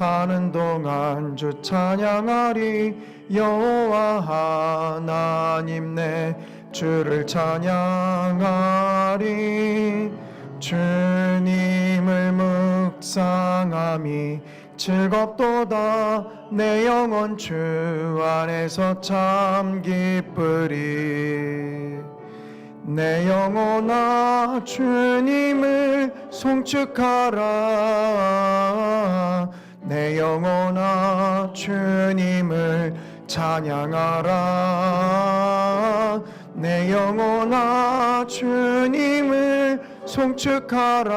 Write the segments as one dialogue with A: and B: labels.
A: 사는 동안 주 찬양하리. 여호와 하나님 내 주를 찬양하리. 주님을 묵상함이 즐겁도다. 내 영혼 주 안에서 참 기쁘리. 내 영혼아 주님을 송축하라. 내 영혼아 주님을 찬양하라. 내 영혼아 주님을 송축하라.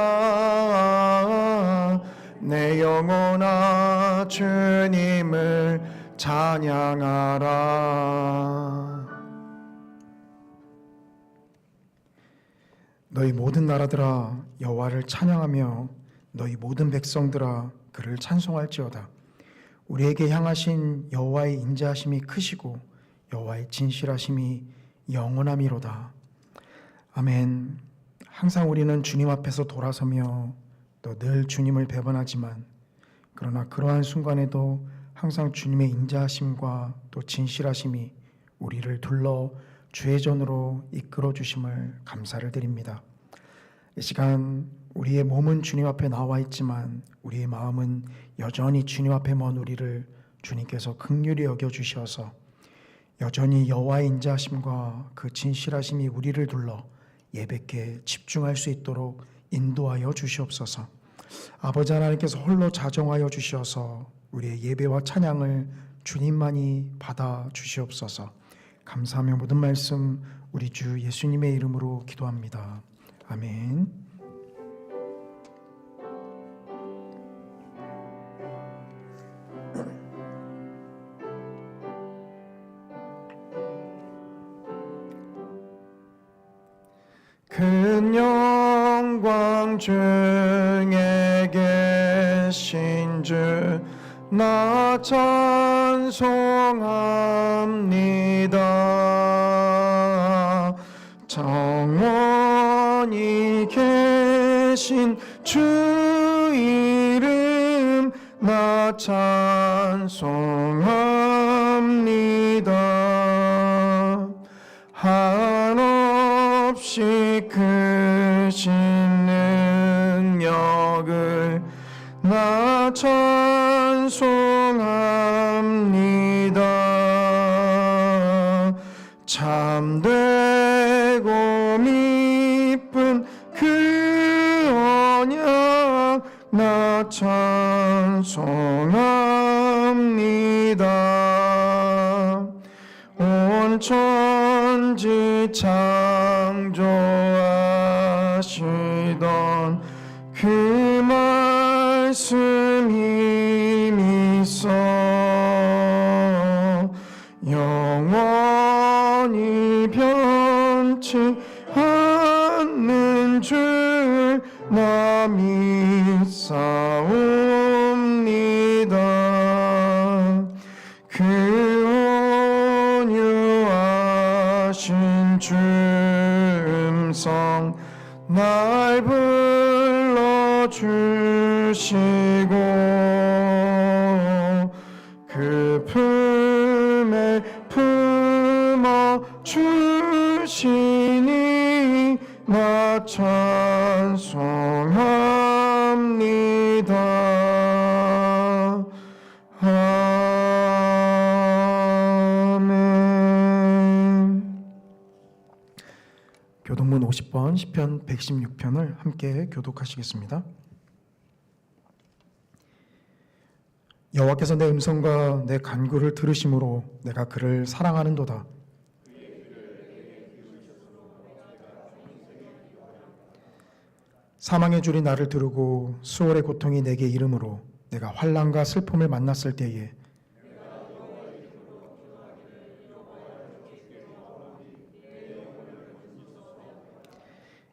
A: 내 영혼아 주님을 찬양하라. 너희 모든 나라들아 여호와를 찬양하며 너희 모든 백성들아 그를 찬송할지어다. 우리에게 향하신 여호와의 인자하심이 크시고 여호와의 진실하심이 영원함이로다. 아멘. 항상 우리는 주님 앞에서 돌아서며 또 늘 주님을 배반하지만 그러나 그러한 순간에도 항상 주님의 인자하심과 또 진실하심이 우리를 둘러 주의 전으로 이끌어 주심을 감사를 드립니다. 이 시간 우리의 몸은 주님 앞에 나와 있지만 우리의 마음은 여전히 주님 앞에 먼 우리를 주님께서 긍휼히 여겨 주셔서 여전히 여호와의 인자하심과 그 진실하심이 우리를 둘러 예배께 집중할 수 있도록 인도하여 주시옵소서. 아버지 하나님께서 홀로 자정하여 주시어서 우리의 예배와 찬양을 주님만이 받아 주시옵소서. 감사하며 모든 말씀 우리 주 예수님의 이름으로 기도합니다. 아멘. 큰 영광 중에 계신 주 나 찬송합니다. 정원이 계신 주 이름 나 찬송합니다. 한없이 크신 능력을 나 찬송합니다. 참되고 미쁜 그 언약 나 찬송합니다. 온 천지 창조하시던 그 말씀 힘이 있어 영원히 변치 않는 줄 나 믿사옵니다. 그 온유하신 주 음성 날 불러주시고 그 품에 품어주시니 나 찬송합니다. 아멘. 교독문 50번 시편 116편을 함께 교독하시겠습니다. 여호와께서 내 음성과 내 간구를 들으심으로 내가 그를 사랑하는도다. 사망의 줄이 나를 두르고 수월의 고통이 내게 이름으로 내가 환난과 슬픔을 만났을 때에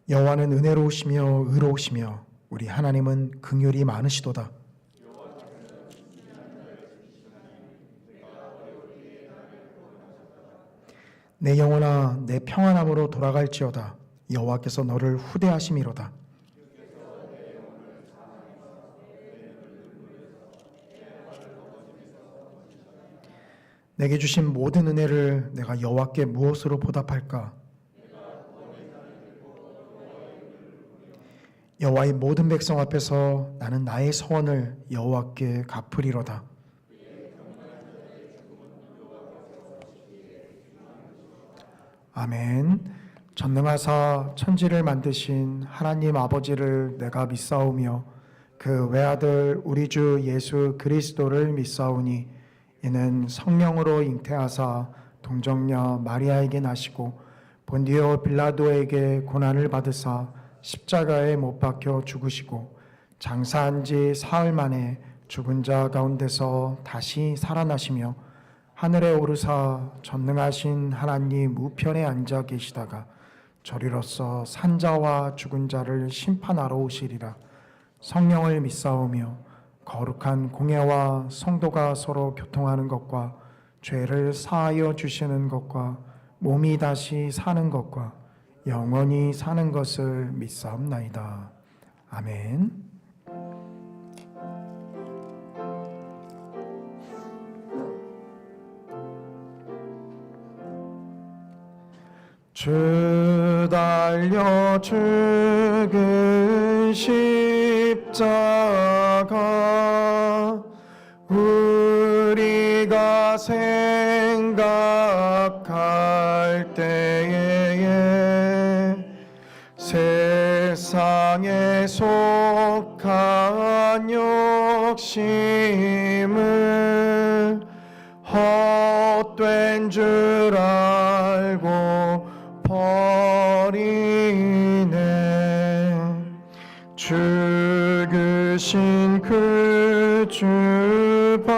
A: 여호와는 은혜로우시며 의로우시며 우리 하나님은 긍휼이 많으시도다. 내 영혼아 내 평안함으로 돌아갈지어다. 여호와께서 너를 후대하심이로다. 내게 주신 모든 은혜를 내가 여호와께 무엇으로 보답할까? 여호와의 모든 백성 앞에서 나는 나의 서원을 여호와께 갚으리로다. 아멘. 전능하사 천지를 만드신 하나님 아버지를 내가 믿사오며 그 외아들 우리 주 예수 그리스도를 믿사오니 이는 성령으로 잉태하사 동정녀 마리아에게 나시고 본디오 빌라도에게 고난을 받으사 십자가에 못 박혀 죽으시고 장사한 지 사흘 만에 죽은 자 가운데서 다시 살아나시며 하늘에 오르사 전능하신 하나님 우편에 앉아 계시다가 저리로서 산자와 죽은 자를 심판하러 오시리라. 성령을 믿사오며 거룩한 공예와 성도가 서로 교통하는 것과 죄를 사하여 주시는 것과 몸이 다시 사는 것과 영원히 사는 것을 믿사옵나이다. 아멘. 주 달려 죽은 십자가 우리가 생각할 때에 세상에 속한 욕심을 헛된 줄 알고 버리네. 죽으신 그 주밖에는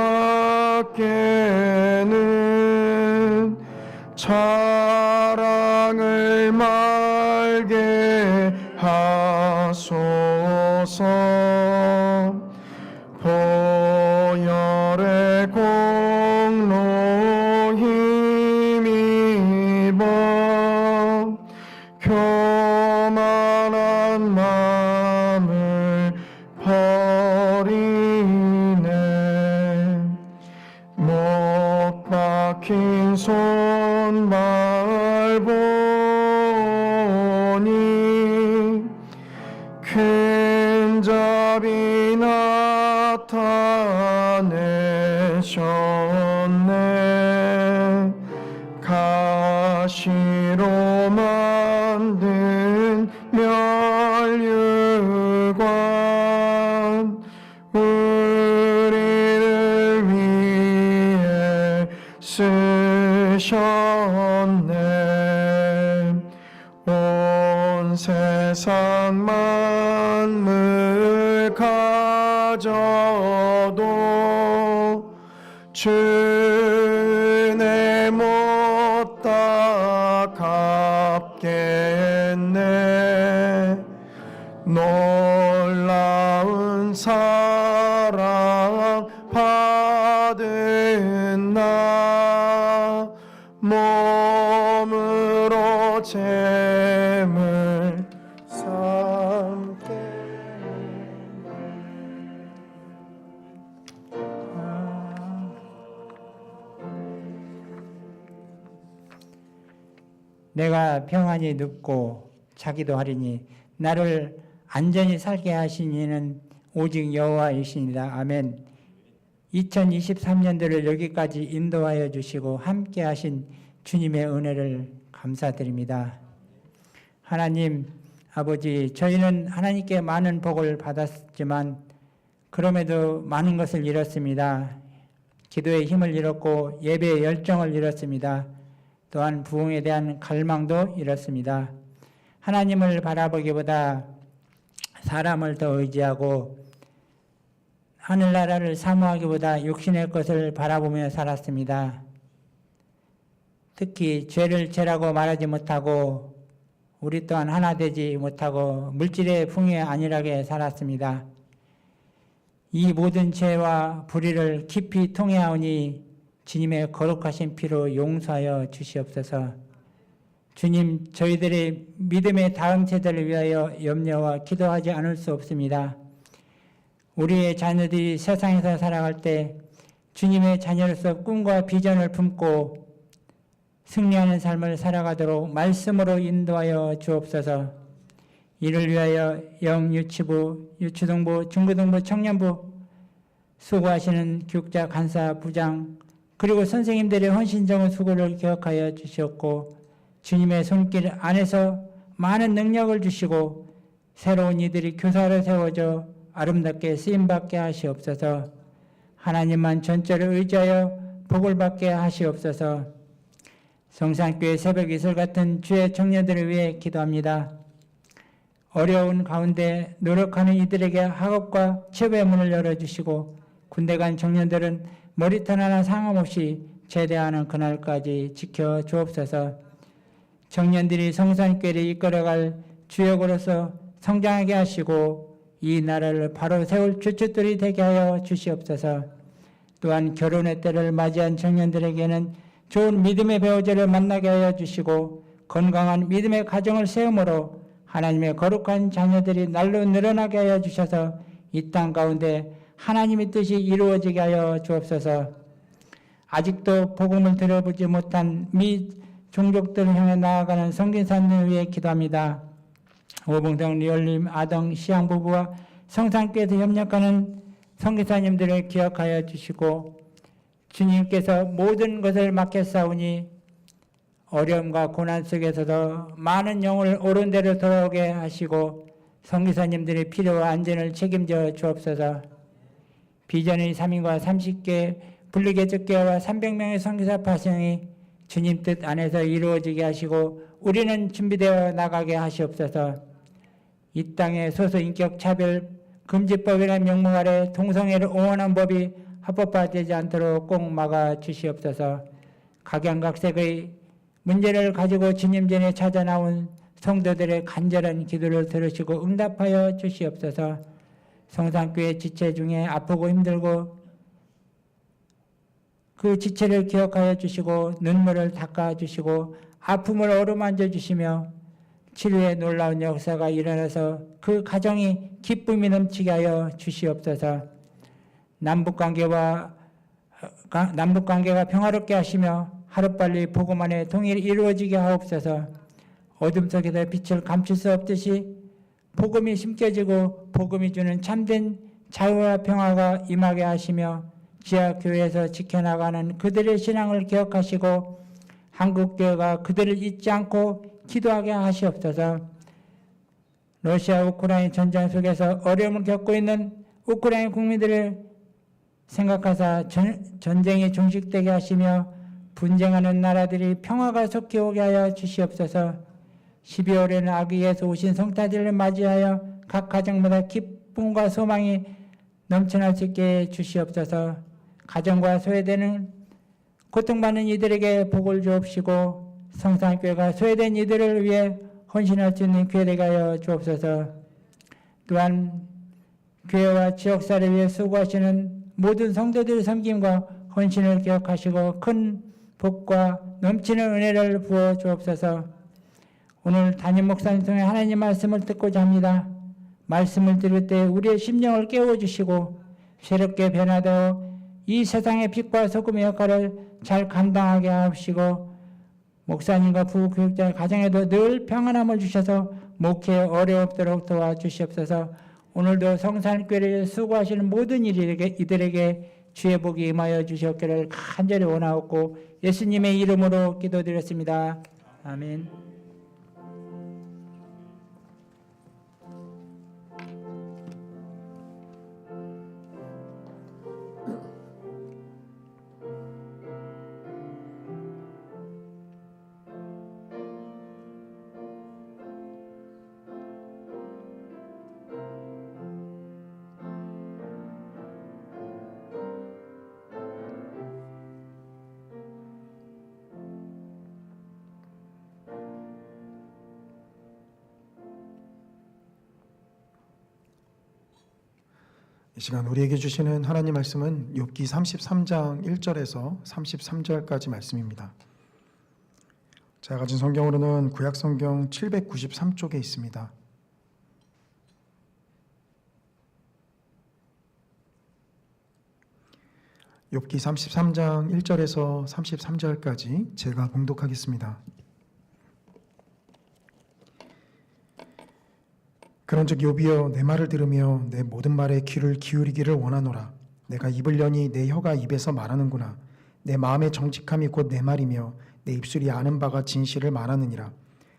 A: 자랑을 말게 하소서. 보혈의 공로 힘입어 교만한 마음을 버리네. 못 박힌 손발 보니 큰 잡이 나타내셨네. 가시로 만든 멸류관 우리를 위해 쓰셨네. 온 세상 만물 가져도 주네 못다 갚겠네. 놀라운 사랑 받은 나 몸으로 재물 삼게.
B: 내가 평안히 눕고 자기도 하리니 나를 안전히 살게 하신 이는 오직 여호와이시니라. 아멘. 2023년도를 여기까지 인도하여 주시고 함께 하신 주님의 은혜를 감사드립니다. 하나님 아버지, 저희는 하나님께 많은 복을 받았지만 그럼에도 많은 것을 잃었습니다. 기도의 힘을 잃었고 예배의 열정을 잃었습니다. 또한 부흥에 대한 갈망도 잃었습니다. 하나님을 바라보기보다 사람을 더 의지하고 하늘나라를 사모하기보다 육신의 것을 바라보며 살았습니다. 특히 죄를 죄라고 말하지 못하고 우리 또한 하나 되지 못하고 물질의 풍요에 안일하게 살았습니다. 이 모든 죄와 불의를 깊이 통회하오니 주님의 거룩하신 피로 용서하여 주시옵소서. 주님, 저희들의 믿음의 다음 세대를 위하여 염려와 기도하지 않을 수 없습니다. 우리의 자녀들이 세상에서 살아갈 때 주님의 자녀로서 꿈과 비전을 품고 승리하는 삶을 살아가도록 말씀으로 인도하여 주옵소서. 이를 위하여 영유치부, 유치동부, 중고등부, 청년부 수고하시는 교육자, 간사, 부장 그리고 선생님들의 헌신적인 수고를 기억하여 주시옵고 주님의 손길 안에서 많은 능력을 주시고 새로운 이들이 교사로 세워져 아름답게 쓰임받게 하시옵소서. 하나님만 전적으로 의지하여 복을 받게 하시옵소서. 성산교회 새벽 이슬 같은 주의 청년들을 위해 기도합니다. 어려운 가운데 노력하는 이들에게 학업과 취업의 문을 열어주시고 군대 간 청년들은 머리털 하나 상관없이 제대하는 그날까지 지켜주옵소서. 청년들이 성산교회를 이끌어갈 주역으로서 성장하게 하시고 이 나라를 바로 세울 주춧돌이 되게 하여 주시옵소서. 또한 결혼의 때를 맞이한 청년들에게는 좋은 믿음의 배우자를 만나게 하여 주시고 건강한 믿음의 가정을 세움으로 하나님의 거룩한 자녀들이 날로 늘어나게 하여 주셔서 이 땅 가운데 하나님의 뜻이 이루어지게 하여 주옵소서. 아직도 복음을 들어보지 못한 미 종족들을 향해 나아가는 성진사님을 위해 기도합니다. 오봉성 리얼님 아동 시양 부부와 성산교회에서 협력하는 성기사님들을 기억하여 주시고 주님께서 모든 것을 맡겼사오니 어려움과 고난 속에서도 많은 영을 옳은 대로 돌아오게 하시고 성기사님들의 필요와 안전을 책임져 주옵소서. 비전의 3인과 30개 분리개척교회와 300명의 성기사 파송이 주님 뜻 안에서 이루어지게 하시고 우리는 준비되어 나가게 하시옵소서. 이 땅의 소수인격 차별 금지법이라는 명목 아래 동성애를 옹호하는 법이 합법화되지 않도록 꼭 막아 주시옵소서. 각양각색의 문제를 가지고 주님 전에 찾아 나온 성도들의 간절한 기도를 들으시고 응답하여 주시옵소서. 성산교회 지체 중에 아프고 힘들고 그 지체를 기억하여 주시고 눈물을 닦아 주시고 아픔을 어루만져 주시며 치료의 놀라운 역사가 일어나서 그 가정이 기쁨이 넘치게 하여 주시옵소서. 남북관계가 평화롭게 하시며 하루빨리 복음 안에 통일이 이루어지게 하옵소서. 어둠 속에서 빛을 감출 수 없듯이 복음이 심겨지고 복음이 주는 참된 자유와 평화가 임하게 하시며 지하교회에서 지켜나가는 그들의 신앙을 기억하시고 한국교회가 그들을 잊지 않고 기도하게 하시옵소서. 러시아 우크라이나 전쟁 속에서 어려움을 겪고 있는 우크라이나 국민들을 생각하사 전쟁이 종식되게 하시며 분쟁하는 나라들이 평화가 속히 오게 하여 주시옵소서. 12월에는 아기 예수 오신 성탄절을 맞이하여 각 가정마다 기쁨과 소망이 넘쳐날 수 있게 주시옵소서. 가정과 소외되는 고통받는 이들에게 복을 주옵시고 성산교회가 소외된 이들을 위해 헌신할 수 있는 교회 되게 하여 주옵소서. 또한 교회와 지역사를 위해 수고하시는 모든 성도들의 섬김과 헌신을 기억하시고 큰 복과 넘치는 은혜를 부어 주옵소서. 오늘 담임 목사님 통해 하나님 말씀을 듣고자 합니다. 말씀을 들을 때 우리의 심령을 깨워주시고 새롭게 변화되어 이 세상의 빛과 소금의 역할을 잘 감당하게 하시고 목사님과 부교육자의 가정에도 늘 평안함을 주셔서 목회에 어려움 없도록 도와주시옵소서. 오늘도 성산교회를 수고하시는 모든 이들에게 주의 복이 임하여 주시옵기를 간절히 원하옵고 예수님의 이름으로 기도드렸습니다. 아멘.
A: 이 시간 우리에게 주시는 하나님 말씀은 욥기 33장 1절에서 33절까지 말씀입니다. 제가 가진 성경으로는 구약 성경 793쪽에 있습니다. 욥기 33장 1절에서 33절까지 제가 봉독하겠습니다. 그런즉 욥이여 내 말을 들으며 내 모든 말에 귀를 기울이기를 원하노라. 내가 입을 여니 내 혀가 입에서 말하는구나. 내 마음의 정직함이 곧 내 말이며 내 입술이 아는 바가 진실을 말하느니라.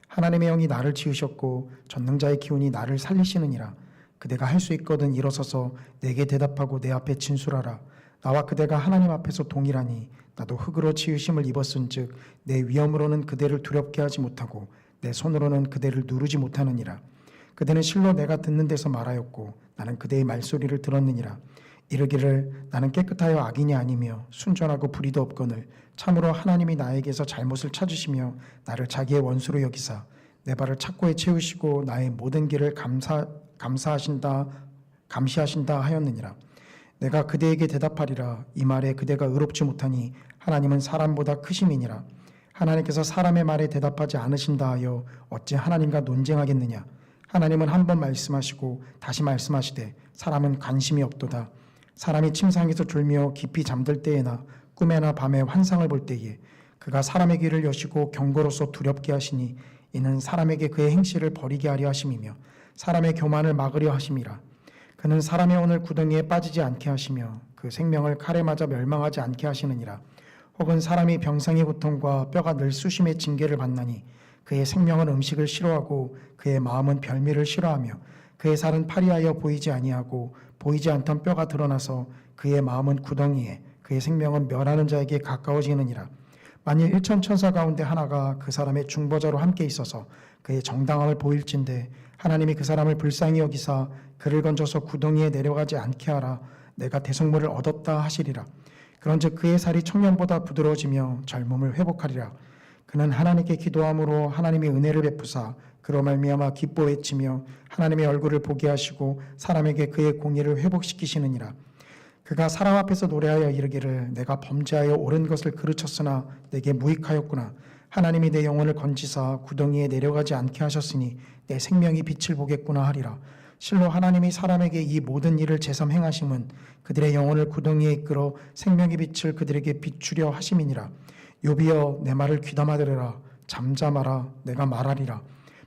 A: 하나님의 영이 나를 지으셨고 전능자의 기운이 나를 살리시느니라. 그대가 할 수 있거든 일어서서 내게 대답하고 내 앞에 진술하라. 나와 그대가 하나님 앞에서 동일하니 나도 흙으로 지으심을 입었은즉 내 위엄으로는 그대를 두렵게 하지 못하고 내 손으로는 그대를 누르지 못하느니라. 그대는 실로 내가 듣는 데서 말하였고 나는 그대의 말소리를 들었느니라. 이르기를 나는 깨끗하여 악인이 아니며 순전하고 불의도 없거늘 참으로 하나님이 나에게서 잘못을 찾으시며 나를 자기의 원수로 여기사 내 발을 착고에 채우시고 나의 모든 길을 감시하신다 하였느니라. 내가 그대에게 대답하리라. 이 말에 그대가 의롭지 못하니 하나님은 사람보다 크심이니라. 하나님께서 사람의 말에 대답하지 않으신다 하여 어찌 하나님과 논쟁하겠느냐. 하나님은 한 번 말씀하시고 다시 말씀하시되 사람은 관심이 없도다. 사람이 침상에서 졸며 깊이 잠들 때에나 꿈에나 밤에 환상을 볼 때에 그가 사람의 귀를 여시고 경고로서 두렵게 하시니 이는 사람에게 그의 행실을 버리게 하려 하심이며 사람의 교만을 막으려 하심이라. 그는 사람의 오늘 구덩이에 빠지지 않게 하시며 그 생명을 칼에 맞아 멸망하지 않게 하시느니라. 혹은 사람이 병상의 고통과 뼈가 늘 수심의 징계를 받나니 그의 생명은 음식을 싫어하고 그의 마음은 별미를 싫어하며 그의 살은 파리하여 보이지 아니하고 보이지 않던 뼈가 드러나서 그의 마음은 구덩이에 그의 생명은 멸하는 자에게 가까워지느니라. 만일 1천 천사 가운데 하나가 그 사람의 중보자로 함께 있어서 그의 정당함을 보일진대 하나님이 그 사람을 불쌍히 여기사 그를 건져서 구덩이에 내려가지 않게 하라. 내가 대속물을 얻었다 하시리라. 그런즉 그의 살이 청년보다 부드러워지며 젊음을 회복하리라. 그는 하나님께 기도함으로 하나님이 은혜를 베푸사 그로 말미암아 기뻐 외치며 하나님의 얼굴을 보게 하시고 사람에게 그의 공의를 회복시키시느니라. 그가 사람 앞에서 노래하여 이르기를 내가 범죄하여 옳은 것을 그르쳤으나 내게 무익하였구나. 하나님이 내 영혼을 건지사 구덩이에 내려가지 않게 하셨으니 내 생명이 빛을 보겠구나 하리라. 실로 하나님이 사람에게 이 모든 일을 제삼 행하심은 그들의 영혼을 구덩이에 이끌어 생명의 빛을 그들에게 비추려 하심이니라. 욥이여 내 말을 귀담아 들으라. 잠잠하라. 내가 말하리라.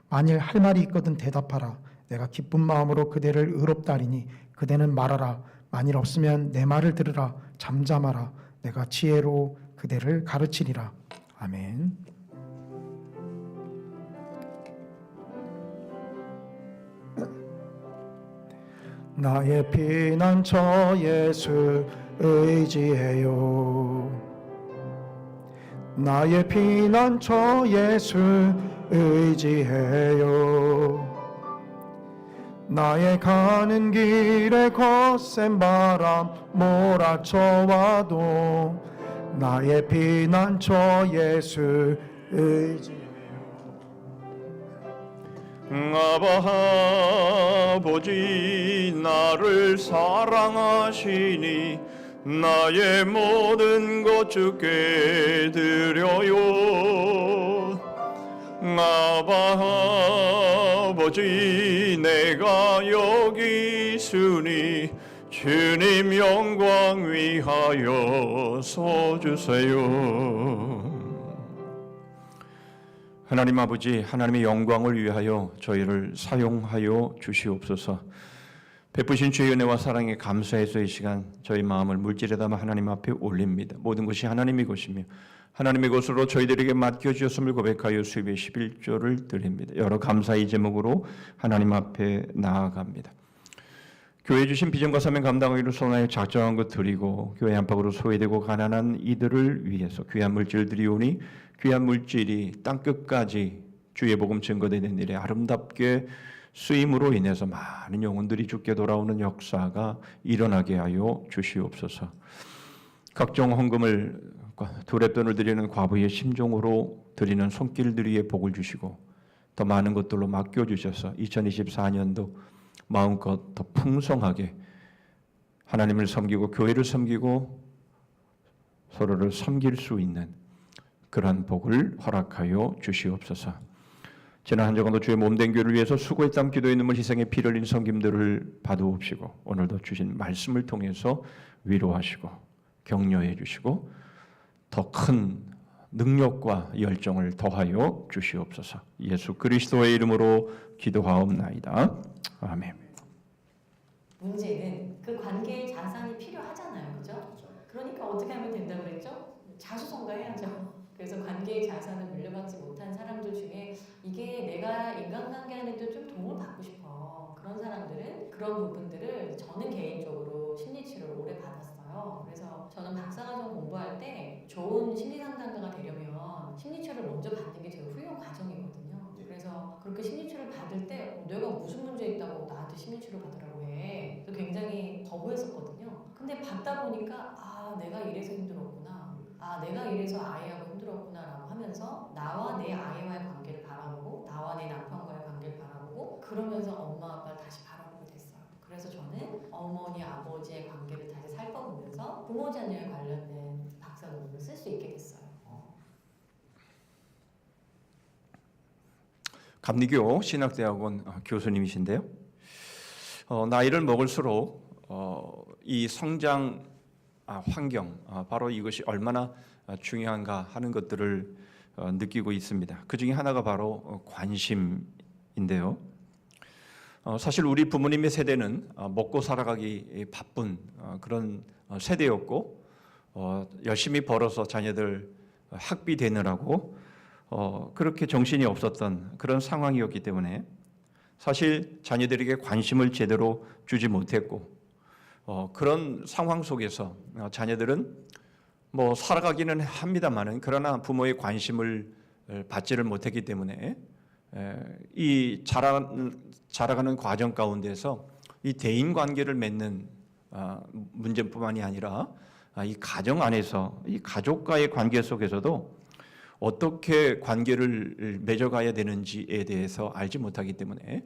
A: 만일 할 말이 있거든 대답하라. 내가 기쁜 마음으로 그대를 의롭다 하리니 그대는 말하라. 만일 없으면 내 말을 들으라. 잠잠하라. 내가 지혜로 그대를 가르치리라. 아멘. 나의 피난처 예수 의지해요. 나의 피난처 예수 의지해요. 나의 가는 길에 거센 바람 몰아쳐와도 나의 피난처 예수 의지해요.
C: 아바 아버지 나를 사랑하시니 나의 모든 것 주께 드려요. 아바 아버지 내가 여기 있으니 주님 영광 위하여 서주세요. 하나님 아버지, 하나님의 영광을 위하여 저희를 사용하여 주시옵소서. 베푸신 주의 은혜와 사랑에 감사해서 이 시간 저희 마음을 물질에 담아 하나님 앞에 올립니다. 모든 것이 하나님의 것이며 하나님의 것으로 저희들에게 맡겨주셨음을 고백하여 수입의 11조를 드립니다. 여러 감사의 제목으로 하나님 앞에 나아갑니다. 교회 주신 비전과 사명 감당하기로 선하여 작정한 것 드리고 교회 안팎으로 소외되고 가난한 이들을 위해서 귀한 물질 드리오니 귀한 물질이 땅끝까지 주의 복음 증거되는 일에 아름답게 쓰임으로 인해서 많은 영혼들이 주께 돌아오는 역사가 일어나게 하여 주시옵소서. 각종 헌금을 두랩돈을 드리는 과부의 심종으로 드리는 손길들 위에 복을 주시고 더 많은 것들로 맡겨주셔서 2024년도 마음껏 더 풍성하게 하나님을 섬기고 교회를 섬기고 서로를 섬길 수 있는 그러한 복을 허락하여 주시옵소서. 지난 한 주간도 주의 몸된 교회를 위해서 수고의 땀 기도의 눈물 희생의 피를 흘린 섬김들을 받으옵시고 오늘도 주신 말씀을 통해서 위로하시고 격려해 주시고 더 큰 능력과 열정을 더하여 주시옵소서. 예수 그리스도의 이름으로 기도하옵나이다. 아멘.
D: 문제는 그 관계의 자산이 필요하잖아요. 그죠? 그러니까 어떻게 하면 된다고 그랬죠? 자수성가해야죠. 그래서 관계의 자산을 물려받지 못한 사람들 중에 이게 내가 인간관계 안에도 좀 도움을 받고 싶어. 그런 사람들은 그런 부분들을 저는 개인적으로 심리치료를 오래 받았어요. 그래서 저는 박사과정 공부할 때 좋은 심리상담가가 되려면 심리치료를 먼저 받는 게 제일 훌륭한 과정이거든요. 그래서 그렇게 심리치료를 받을 때 내가 무슨 문제 있다고 나한테 심리치료 받으라고 해. 그래서 굉장히 거부했었거든요. 근데 받다 보니까 아 내가 이래서 힘들었구나. 아 내가 이래서 아이하고 힘들었구나 라고 하면서 나와 내 아이와의 관계를 바라보고 나와 내 남편과의 관계를 바라보고 그러면서 엄마 아빠를 다시 바라보게 됐어요. 그래서 저는 어머니 아버지의 관계를 다시 살펴보면서 부모 자녀에 관련된 박사 논문을 쓸 수 있게 됐어요.
C: 감리교 신학대학원 교수님이신데요. 나이를 먹을수록 이 성장 환경, 바로 이것이 얼마나 중요한가 하는 것들을 느끼고 있습니다. 그 중에 하나가 바로 관심인데요. 사실 우리 부모님의 세대는 먹고 살아가기 바쁜 그런 세대였고 열심히 벌어서 자녀들 학비 되느라고 그렇게 정신이 없었던 그런 상황이었기 때문에 사실 자녀들에게 관심을 제대로 주지 못했고 그런 상황 속에서 자녀들은 뭐 살아가기는 합니다만은 그러나 부모의 관심을 받지를 못했기 때문에 이 자라가는 과정 가운데서 이 대인 관계를 맺는 문제뿐만이 아니라 이 가정 안에서 이 가족과의 관계 속에서도 어떻게 관계를 맺어가야 되는지에 대해서 알지 못하기 때문에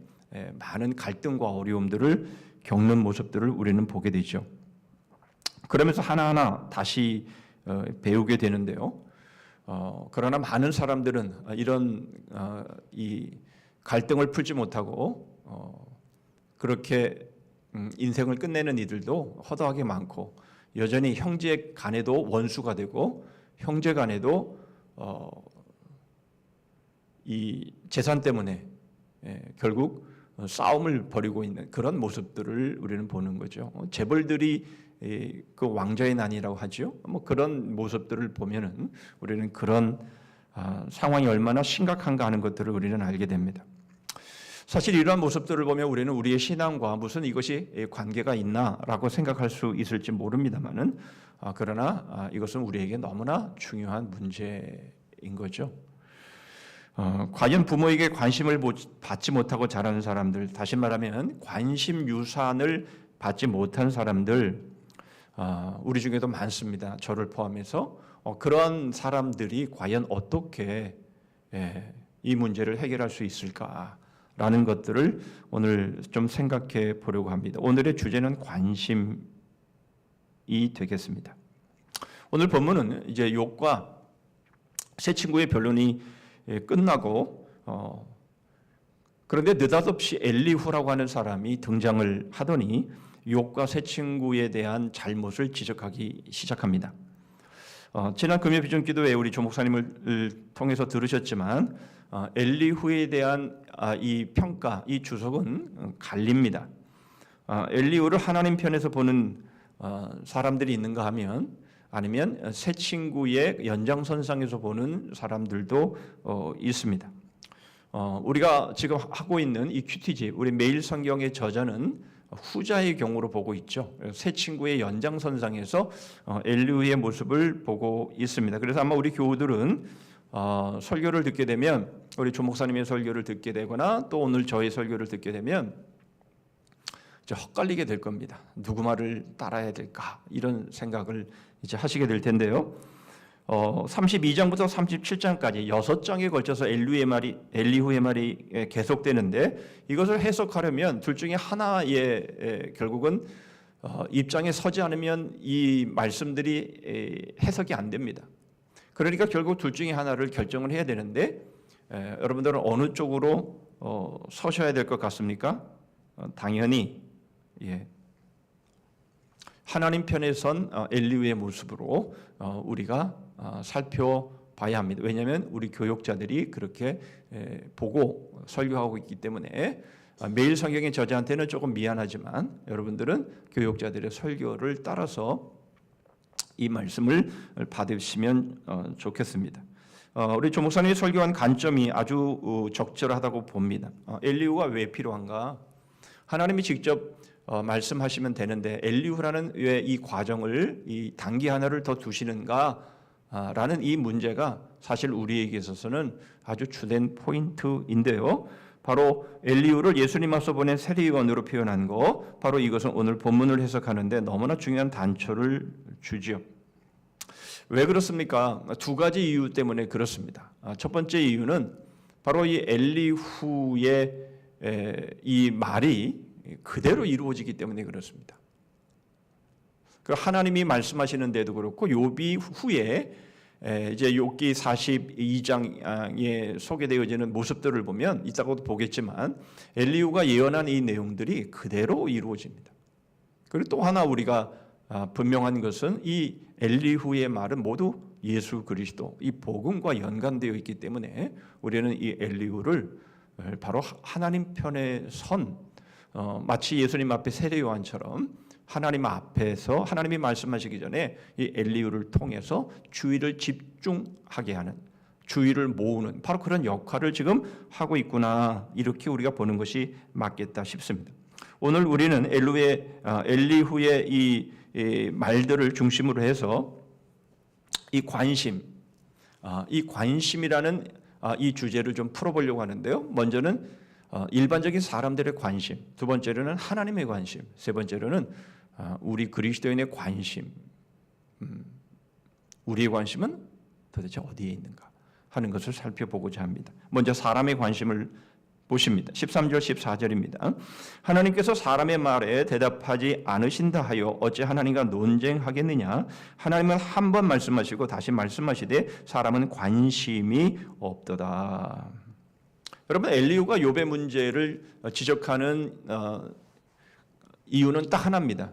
C: 많은 갈등과 어려움들을 겪는 모습들을 우리는 보게 되죠. 그러면서 하나하나 다시 배우게 되는데요. 그러나 많은 사람들은 이런 이 갈등을 풀지 못하고 그렇게 인생을 끝내는 이들도 허다하게 많고 여전히 형제 간에도 원수가 되고 형제 간에도 이 재산 때문에 결국 싸움을 벌이고 있는 그런 모습들을 우리는 보는 거죠. 재벌들이 그 왕좌의 난이라고 하죠. 뭐 그런 모습들을 보면은 우리는 그런 상황이 얼마나 심각한가 하는 것들을 우리는 알게 됩니다. 사실 이러한 모습들을 보면 우리는 우리의 신앙과 무슨 이것이 관계가 있나라고 생각할 수 있을지 모릅니다만은 그러나 이것은 우리에게 너무나 중요한 문제인 거죠. 과연 부모에게 관심을 받지 못하고 자라는 사람들, 다시 말하면 관심 유산을 받지 못한 사람들, 우리 중에도 많습니다. 저를 포함해서 그런 사람들이 과연 어떻게 이 문제를 해결할 수 있을까라는 것들을 오늘 좀 생각해 보려고 합니다. 오늘의 주제는 관심이 되겠습니다. 오늘 본문은 이제 욥과 세 친구의 변론이 끝나고 그런데 느닷없이 엘리후라고 하는 사람이 등장을 하더니 욥과 세 친구에 대한 잘못을 지적하기 시작합니다. 지난 금요 비전 기도회 우리 조 목사님을 통해서 들으셨지만 엘리후에 대한 이 평가, 이 주석은 갈립니다. 엘리후를 하나님 편에서 보는 사람들이 있는가 하면 아니면 세 친구의 연장선상에서 보는 사람들도 있습니다. 우리가 지금 하고 있는 이 큐티지, 우리 매일 성경의 저자는 후자의 경우로 보고 있죠. 세 친구의 연장선상에서 엘리후의 모습을 보고 있습니다. 그래서 아마 우리 교우들은 설교를 듣게 되면 우리 조 목사님의 설교를 듣게 되거나 또 오늘 저의 설교를 듣게 되면 이제 헛갈리게 될 겁니다. 누구 말을 따라야 될까 이런 생각을 이제 하시게 될 텐데요. 32장부터 37장까지 6장에 걸쳐서 엘리후의 말이 계속되는데 이것을 해석하려면 둘 중에 하나의 결국은 입장에 서지 않으면 이 말씀들이 해석이 안 됩니다. 그러니까 결국 둘 중에 하나를 결정을 해야 되는데 여러분들은 어느 쪽으로 서셔야 될 것 같습니까? 당연히 하나님 편에 선 엘리후의 모습으로 우리가 살펴봐야 합니다. 왜냐하면 우리 교육자들이 그렇게 보고 설교하고 있기 때문에 매일 성경의 저자한테는 조금 미안하지만 여러분들은 교육자들의 설교를 따라서 이 말씀을 받으시면 좋겠습니다. 우리 조 목사님이 설교한 관점이 아주 적절하다고 봅니다. 엘리후가 왜 필요한가? 하나님이 직접 말씀하시면 되는데 엘리후라는 왜 이 과정을 이 단기 하나를 더 두시는가? 라는 이 문제가 사실 우리에게 있어서는 아주 주된 포인트인데요. 바로 엘리후를 예수님 앞서 보낸 세례요한으로 표현한 거, 바로 이것은 오늘 본문을 해석하는데 너무나 중요한 단초를 주지요. 왜 그렇습니까? 두 가지 이유 때문에 그렇습니다. 첫 번째 이유는 바로 이 엘리후의 이 말이 그대로 이루어지기 때문에 그렇습니다. 그 하나님이 말씀하시는데도 그렇고 욥이 후에 이제 욥기 42장에 소개되어지는 모습들을 보면 이따가도 보겠지만 엘리후가 예언한 이 내용들이 그대로 이루어집니다. 그리고 또 하나 우리가 분명한 것은 이 엘리후의 말은 모두 예수 그리스도 이 복음과 연관되어 있기 때문에 우리는 이 엘리후를 바로 하나님 편에 선 마치 예수님 앞에 세례 요한처럼 하나님 앞에서 하나님이 말씀하시기 전에 이 엘리후를 통해서 주의를 집중하게 하는, 주의를 모으는 바로 그런 역할을 지금 하고 있구나, 이렇게 우리가 보는 것이 맞겠다 싶습니다. 오늘 우리는 엘리후의 이 말들을 중심으로 해서 이 관심이라는 이 주제를 좀 풀어보려고 하는데요. 먼저는 일반적인 사람들의 관심, 두 번째로는 하나님의 관심, 세 번째로는 우리 그리스도인의 관심. 우리의 관심은 도대체 어디에 있는가 하는 것을 살펴보고자 합니다. 먼저 사람의 관심을 보십니다. 13절 14절입니다. 하나님께서 사람의 말에 대답하지 않으신다 하여 어찌 하나님과 논쟁하겠느냐? 하나님은 한 번 말씀하시고 다시 말씀하시되 사람은 관심이 없도다. 여러분, 엘리후가 욥의 문제를 지적하는 이유는 딱 하나입니다.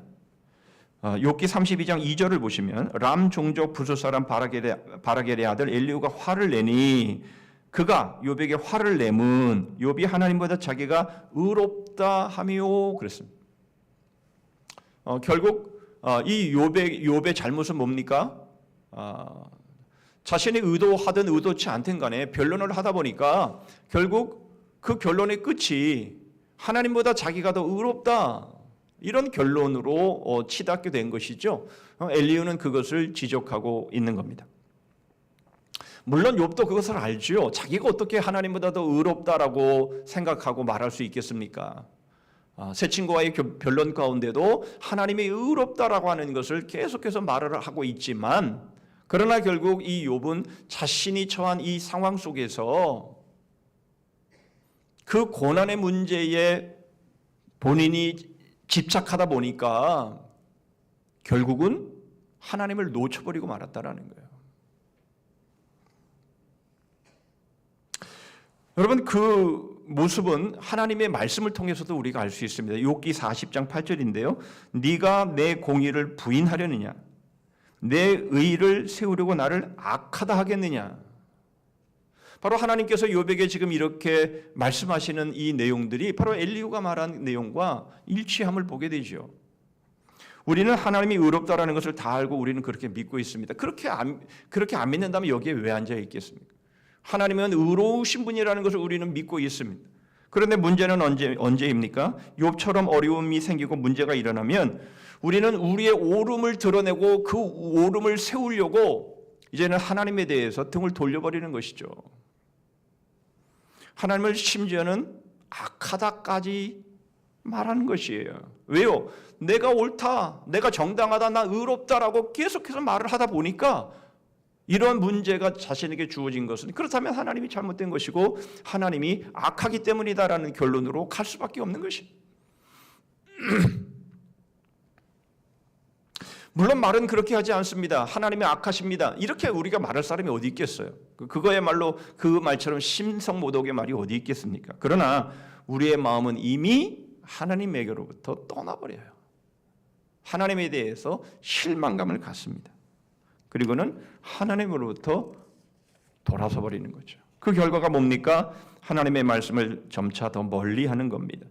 C: 욥기 32장 2절을 보시면 람 종족 부수 사람 바라겔의 아들 엘리후가 화를 내니 그가 욥에게 화를 내면 욥이 하나님보다 자기가 의롭다 하며 그랬습니다. 결국 이 욥의 잘못은 뭡니까? 자신이 의도하든 의도치 않든 간에 변론을 하다 보니까 결국 그 결론의 끝이 하나님보다 자기가 더 의롭다, 이런 결론으로 치닫게 된 것이죠. 엘리후는 그것을 지적하고 있는 겁니다. 물론 욥도 그것을 알죠. 자기가 어떻게 하나님보다 더 의롭다라고 생각하고 말할 수 있겠습니까? 새 친구와의 변론 가운데도 하나님이 의롭다라고 하는 것을 계속해서 말을 하고 있지만, 그러나 결국 이 욥은 자신이 처한 이 상황 속에서 그 고난의 문제에 본인이 집착하다 보니까 결국은 하나님을 놓쳐버리고 말았다라는 거예요. 여러분, 그 모습은 하나님의 말씀을 통해서도 우리가 알 수 있습니다. 욥기 40장 8절인데요. 네가 내 공의를 부인하려느냐? 내 의를 세우려고 나를 악하다 하겠느냐? 바로 하나님께서 욥에게 지금 이렇게 말씀하시는 이 내용들이 바로 엘리후가 말한 내용과 일치함을 보게 되죠. 우리는 하나님이 의롭다라는 것을 다 알고 우리는 그렇게 믿고 있습니다. 그렇게 안 믿는다면 여기에 왜 앉아 있겠습니까? 하나님은 의로우신 분이라는 것을 우리는 믿고 있습니다. 그런데 문제는 언제입니까? 욥처럼 어려움이 생기고 문제가 일어나면 우리는 우리의 오름을 드러내고 그 오름을 세우려고 이제는 하나님에 대해서 등을 돌려버리는 것이죠. 하나님을 심지어는 악하다까지 말하는 것이에요. 왜요? 내가 옳다, 내가 정당하다, 나 의롭다라고 계속해서 말을 하다 보니까 이런 문제가 자신에게 주어진 것은 그렇다면 하나님이 잘못된 것이고 하나님이 악하기 때문이다라는 결론으로 갈 수밖에 없는 것입니다. 물론 말은 그렇게 하지 않습니다. 하나님이 악하십니다, 이렇게 우리가 말할 사람이 어디 있겠어요? 그거야말로 그 말처럼 심성모독의 말이 어디 있겠습니까? 그러나 우리의 마음은 이미 하나님에게로부터 떠나버려요. 하나님에 대해서 실망감을 갖습니다. 그리고는 하나님으로부터 돌아서 버리는 거죠. 그 결과가 뭡니까? 하나님의 말씀을 점차 더 멀리하는 겁니다.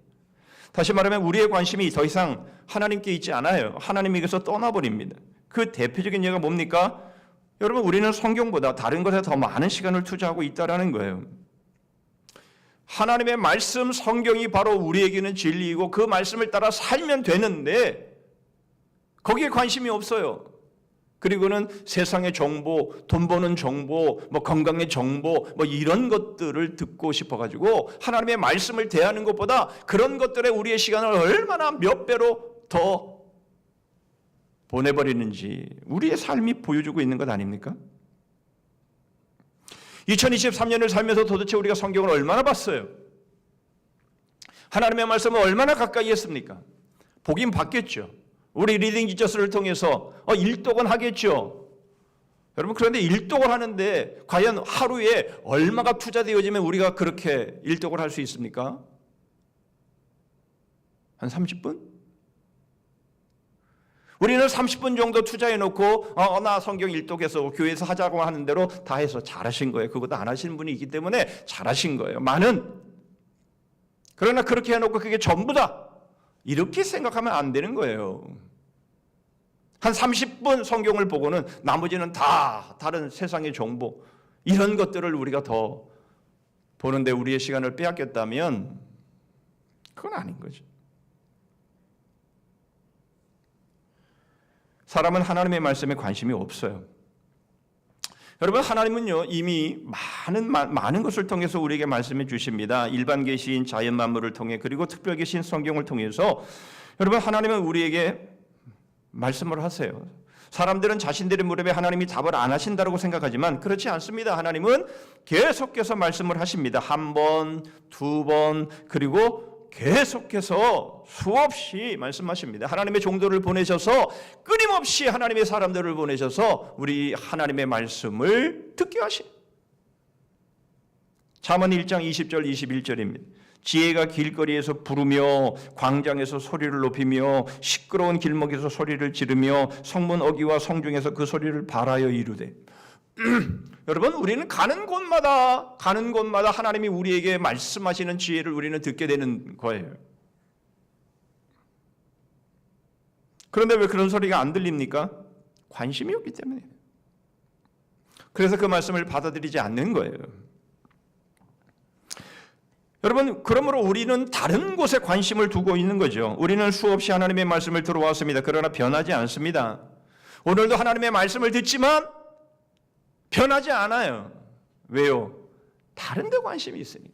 C: 다시 말하면 우리의 관심이 더 이상 하나님께 있지 않아요. 하나님에게서 떠나버립니다. 그 대표적인 예가 뭡니까? 여러분, 우리는 성경보다 다른 것에 더 많은 시간을 투자하고 있다는 거예요. 하나님의 말씀, 성경이 바로 우리에게는 진리이고 그 말씀을 따라 살면 되는데 거기에 관심이 없어요. 그리고는 세상의 정보, 돈 버는 정보, 건강의 정보, 이런 것들을 듣고 싶어가지고 하나님의 말씀을 대하는 것보다 그런 것들에 우리의 시간을 얼마나 몇 배로 더 보내버리는지 우리의 삶이 보여주고 있는 것 아닙니까? 2023년을 살면서 도대체 우리가 성경을 얼마나 봤어요? 하나님의 말씀을 얼마나 가까이 했습니까? 보긴 봤겠죠. 우리 리딩 지저스를 통해서 일독은 하겠죠. 여러분, 그런데 일독을 하는데 과연 하루에 얼마가 투자되어지면 우리가 그렇게 일독을 할 수 있습니까? 한 30분? 우리는 30분 정도 투자해놓고 나 성경 일독해서 교회에서 하자고 하는 대로 다 해서 잘하신 거예요. 그것도 안 하시는 분이 있기 때문에 잘하신 거예요. 그러나 그렇게 해놓고 그게 전부다 이렇게 생각하면 안 되는 거예요. 한 30분 성경을 보고는 나머지는 다 다른 세상의 정보 이런 것들을 우리가 더 보는데 우리의 시간을 빼앗겼다면 그건 아닌 거죠. 사람은 하나님의 말씀에 관심이 없어요. 여러분, 하나님은요 이미 많은 것을 통해서 우리에게 말씀해 주십니다. 일반 계시인 자연 만물을 통해 그리고 특별 계신 성경을 통해서 여러분, 하나님은 우리에게 말씀을 하세요. 사람들은 자신들의 무릎에 하나님이 답을 안 하신다고 생각하지만 그렇지 않습니다. 하나님은 계속해서 말씀을 하십니다. 한 번, 두 번, 그리고 계속해서 수없이 말씀하십니다. 하나님의 종도를 보내셔서 끊임없이 하나님의 사람들을 보내셔서 우리 하나님의 말씀을 듣게 하십니다. 잠언 1장 20절 21절입니다. 지혜가 길거리에서 부르며 광장에서 소리를 높이며 시끄러운 길목에서 소리를 지르며 성문 어귀와 성중에서 그 소리를 발하여 이르되 여러분, 우리는 가는 곳마다 하나님이 우리에게 말씀하시는 지혜를 우리는 듣게 되는 거예요. 그런데 왜 그런 소리가 안 들립니까? 관심이 없기 때문에. 그래서 그 말씀을 받아들이지 않는 거예요. 여러분, 그러므로 우리는 다른 곳에 관심을 두고 있는 거죠. 우리는 수없이 하나님의 말씀을 들어왔습니다. 그러나 변하지 않습니다. 오늘도 하나님의 말씀을 듣지만 변하지 않아요. 왜요? 다른 데 관심이 있으니까.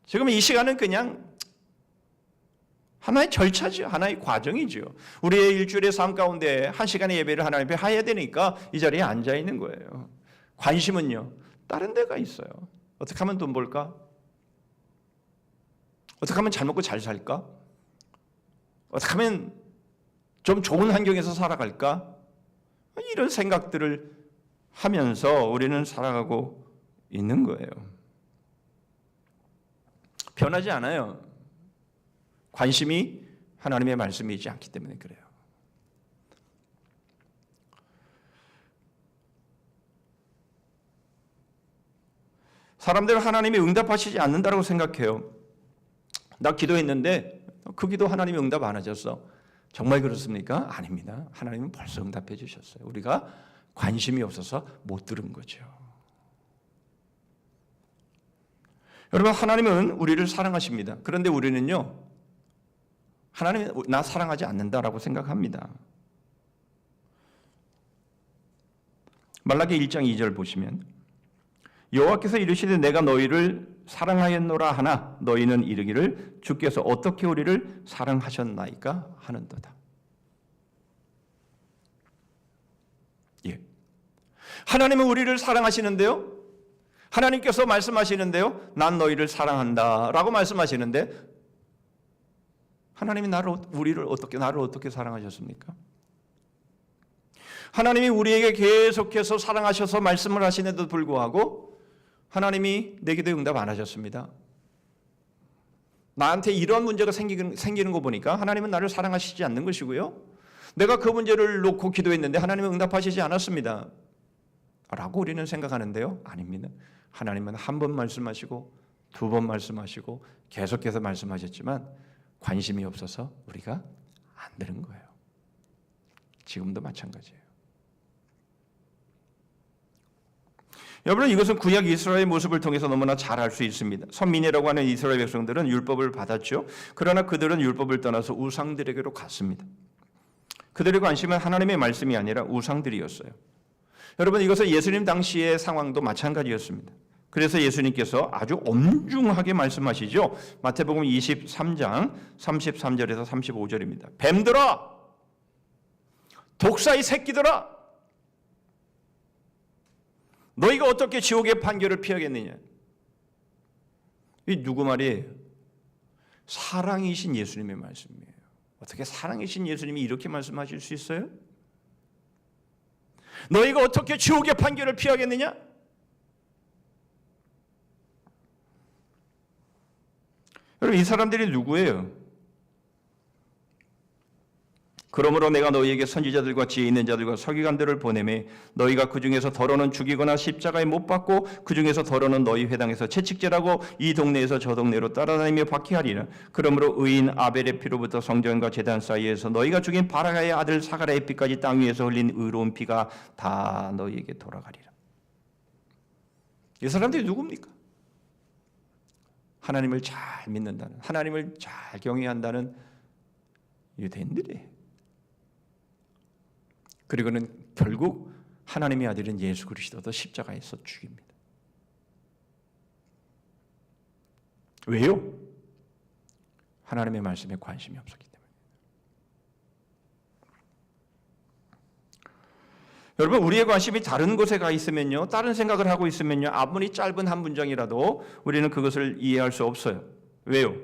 C: 지금 이 시간은 그냥 하나의 절차죠. 하나의 과정이죠. 우리의 일주일의 삶 가운데 한 시간의 예배를 하나님 앞에 해야 되니까 이 자리에 앉아 있는 거예요. 관심은요, 다른 데가 있어요. 어떻게 하면 돈 벌까? 어떻게 하면 잘 먹고 잘 살까? 어떻게 하면 좀 좋은 환경에서 살아갈까? 이런 생각들을 하면서 우리는 살아가고 있는 거예요. 변하지 않아요. 관심이 하나님의 말씀이지 않기 때문에 그래요. 사람들은 하나님이 응답하시지 않는다고 생각해요. 나 기도했는데 그 기도 하나님이 응답 안 하셨어. 정말 그렇습니까? 아닙니다. 하나님은 벌써 응답해 주셨어요. 우리가 관심이 없어서 못 들은 거죠. 여러분, 하나님은 우리를 사랑하십니다. 그런데 우리는요, 하나님이 나 사랑하지 않는다라고 생각합니다. 말라기 1장 2절 보시면 여호와께서 이르시되 내가 너희를 사랑하였노라 하나 너희는 이르기를 주께서 어떻게 우리를 사랑하셨나이까 하는도다. 예. 하나님은 우리를 사랑하시는데요. 하나님께서 말씀하시는데요. 난 너희를 사랑한다라고 말씀하시는데 하나님이 나를 어떻게 사랑하셨습니까? 하나님이 우리에게 계속해서 사랑하셔서 말씀을 하시는데도 불구하고 하나님이 내 기도에 응답 안 하셨습니다. 나한테 이런 문제가 생기는 거 보니까 하나님은 나를 사랑하시지 않는 것이고요. 내가 그 문제를 놓고 기도했는데 하나님은 응답하시지 않았습니다. 라고 우리는 생각하는데요. 아닙니다. 하나님은 한 번 말씀하시고 두 번 말씀하시고 계속해서 말씀하셨지만 관심이 없어서 우리가 안 들은 거예요. 지금도 마찬가지예요. 여러분, 이것은 구약 이스라엘의 모습을 통해서 너무나 잘 알 수 있습니다. 선민이라고 하는 이스라엘 백성들은 율법을 받았죠. 그러나 그들은 율법을 떠나서 우상들에게로 갔습니다. 그들의 관심은 하나님의 말씀이 아니라 우상들이었어요. 여러분, 이것은 예수님 당시의 상황도 마찬가지였습니다. 그래서 예수님께서 아주 엄중하게 말씀하시죠. 마태복음 23장 33절에서 35절입니다. 뱀들아, 독사의 새끼들아, 너희가 어떻게 지옥의 판결을 피하겠느냐? 이 누구 말이에요? 사랑이신 예수님의 말씀이에요. 어떻게 사랑이신 예수님이 이렇게 말씀하실 수 있어요? 너희가 어떻게 지옥의 판결을 피하겠느냐? 여러분, 이 사람들이 누구예요? 그러므로 내가 너희에게 선지자들과 지혜 있는 자들과 서기관들을 보내매 너희가 그 중에서 더러는 죽이거나 십자가에 못 박고 그 중에서 더러는 너희 회당에서 채찍질하고 이 동네에서 저 동네로 따라다니며 박해하리라. 그러므로 의인 아벨의 피로부터 성전과 제단 사이에서 너희가 죽인 바라가의 아들 사가랴의 피까지 땅 위에서 흘린 의로운 피가 다 너희에게 돌아가리라. 이 사람들이 누굽니까? 하나님을 잘 믿는다는, 하나님을 잘 경외한다는 유대인들이에요. 그리고는 결국 하나님의 아들인 예수 그리스도도 십자가에서 죽입니다. 왜요? 하나님의 말씀에 관심이 없었기 때문에. 여러분, 우리의 관심이 다른 곳에 가 있으면요, 다른 생각을 하고 있으면요, 아무리 짧은 한 문장이라도 우리는 그것을 이해할 수 없어요. 왜요?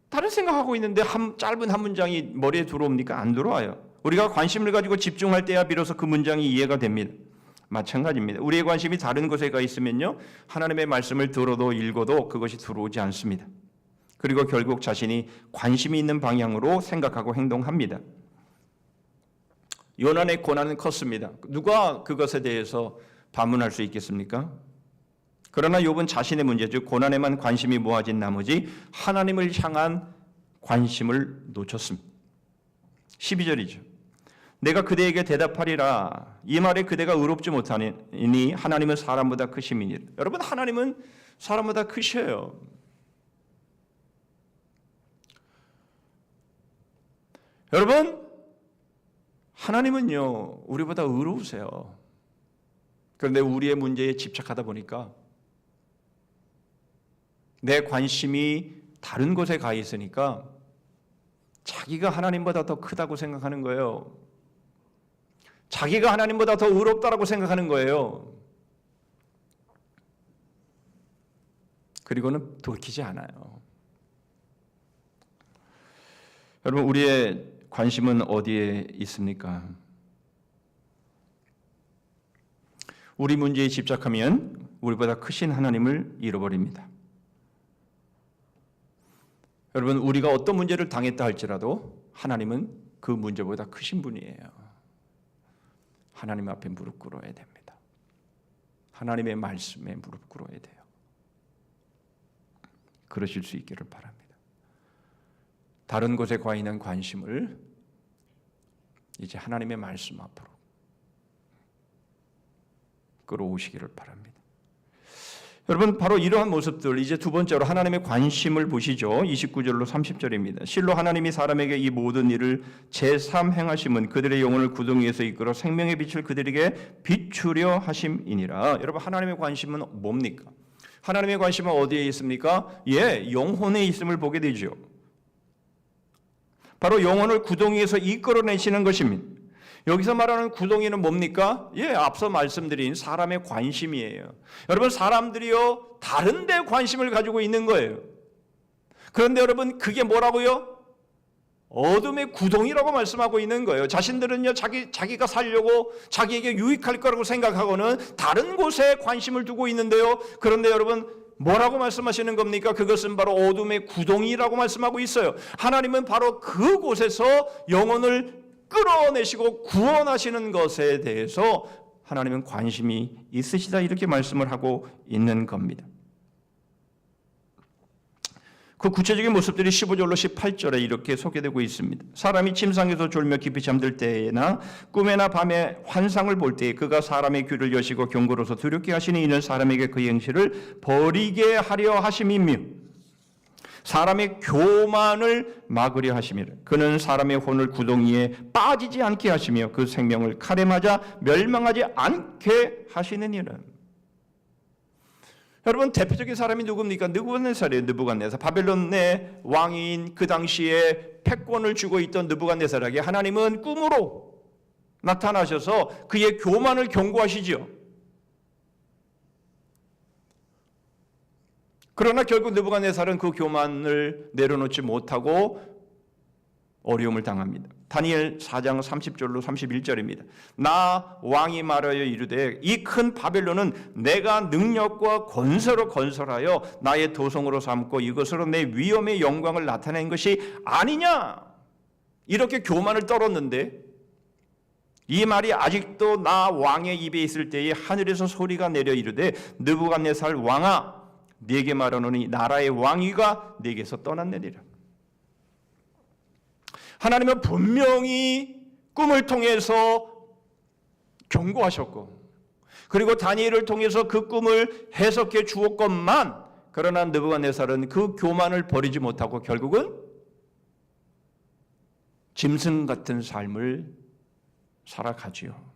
C: 다른 생각하고 있는데 짧은 한 문장이 머리에 들어옵니까? 안 들어와요. 우리가 관심을 가지고 집중할 때야 비로소 그 문장이 이해가 됩니다. 마찬가지입니다. 우리의 관심이 다른 곳에 가 있으면요, 하나님의 말씀을 들어도 읽어도 그것이 들어오지 않습니다. 그리고 결국 자신이 관심이 있는 방향으로 생각하고 행동합니다. 요난의 고난은 컸습니다. 누가 그것에 대해서 반문할 수 있겠습니까? 그러나 욥은 자신의 문제, 즉 고난에만 관심이 모아진 나머지 하나님을 향한 관심을 놓쳤습니다. 12절이죠. 내가 그대에게 대답하리라. 이 말에 그대가 의롭지 못하니 하나님은 사람보다 크심이니라. 여러분, 하나님은 사람보다 크셔요. 여러분, 하나님은요, 우리보다 의로우세요. 그런데 우리의 문제에 집착하다 보니까 내 관심이 다른 곳에 가 있으니까 자기가 하나님보다 더 크다고 생각하는 거예요. 자기가 하나님보다 더 의롭다라고 생각하는 거예요. 그리고는 돌이키지 않아요. 여러분, 우리의 관심은 어디에 있습니까? 우리 문제에 집착하면 우리보다 크신 하나님을 잃어버립니다. 여러분, 우리가 어떤 문제를 당했다 할지라도 하나님은 그 문제보다 크신 분이에요. 하나님 앞에 무릎 꿇어야 됩니다. 하나님의 말씀에 무릎 꿇어야 돼요. 그러실 수 있기를 바랍니다. 다른 곳에 가 있는 관심을 이제 하나님의 말씀 앞으로 끌어오시기를 바랍니다. 여러분, 바로 이러한 모습들, 이제 두 번째로 하나님의 관심을 보시죠. 29절로 30절입니다. 실로 하나님이 사람에게 이 모든 일을 제3 행하심은 그들의 영혼을 구덩 위에서 이끌어 생명의 빛을 그들에게 비추려 하심이니라. 여러분, 하나님의 관심은 뭡니까? 하나님의 관심은 어디에 있습니까? 영혼에 있음을 보게 되죠. 바로 영혼을 구덩 위에서 이끌어내시는 것입니다. 여기서 말하는 구덩이는 뭡니까? 앞서 말씀드린 사람의 관심이에요. 여러분, 사람들이요, 다른 데 관심을 가지고 있는 거예요. 그런데 여러분, 그게 뭐라고요? 어둠의 구덩이라고 말씀하고 있는 거예요. 자신들은요, 자기가 살려고 자기에게 유익할 거라고 생각하고는 다른 곳에 관심을 두고 있는데요. 그런데 여러분, 뭐라고 말씀하시는 겁니까? 그것은 바로 어둠의 구덩이라고 말씀하고 있어요. 하나님은 바로 그곳에서 영혼을 끌어내시고 구원하시는 것에 대해서 하나님은 관심이 있으시다 이렇게 말씀을 하고 있는 겁니다. 그 구체적인 모습들이 15절로 18절에 이렇게 소개되고 있습니다. 사람이 침상에서 졸며 깊이 잠들 때나 꿈에나 밤에 환상을 볼 때에 그가 사람의 귀를 여시고 경고로서 두렵게 하시니 이는 사람에게 그 행실을 버리게 하려 하심이며 사람의 교만을 막으려 하심이라. 그는 사람의 혼을 구덩이에 빠지지 않게 하시며 그 생명을 칼에 맞아 멸망하지 않게 하시느니라. 여러분, 대표적인 사람이 누굽니까? 느부갓네살이에요. 느부갓네살. 바벨론의 왕인 그 당시에 패권을 쥐고 있던 느부갓네살에게 하나님은 꿈으로 나타나셔서 그의 교만을 경고하시지요. 그러나 결국 느부갓네살은 그 교만을 내려놓지 못하고 어려움을 당합니다. 다니엘 4장 30절로 31절입니다. 나 왕이 말하여 이르되 이 큰 바벨론은 내가 능력과 권세로 건설하여 나의 도성으로 삼고 이것으로 내 위엄의 영광을 나타낸 것이 아니냐. 이렇게 교만을 떨었는데 이 말이 아직도 나 왕의 입에 있을 때에 하늘에서 소리가 내려 이르되 느부갓네살 왕아 네게 말하노니 나라의 왕위가 네게서 떠났느니라. 하나님은 분명히 꿈을 통해서 경고하셨고 그리고 다니엘을 통해서 그 꿈을 해석해 주었건만 그러나 느부갓네살은 그 교만을 버리지 못하고 결국은 짐승 같은 삶을 살아가지요.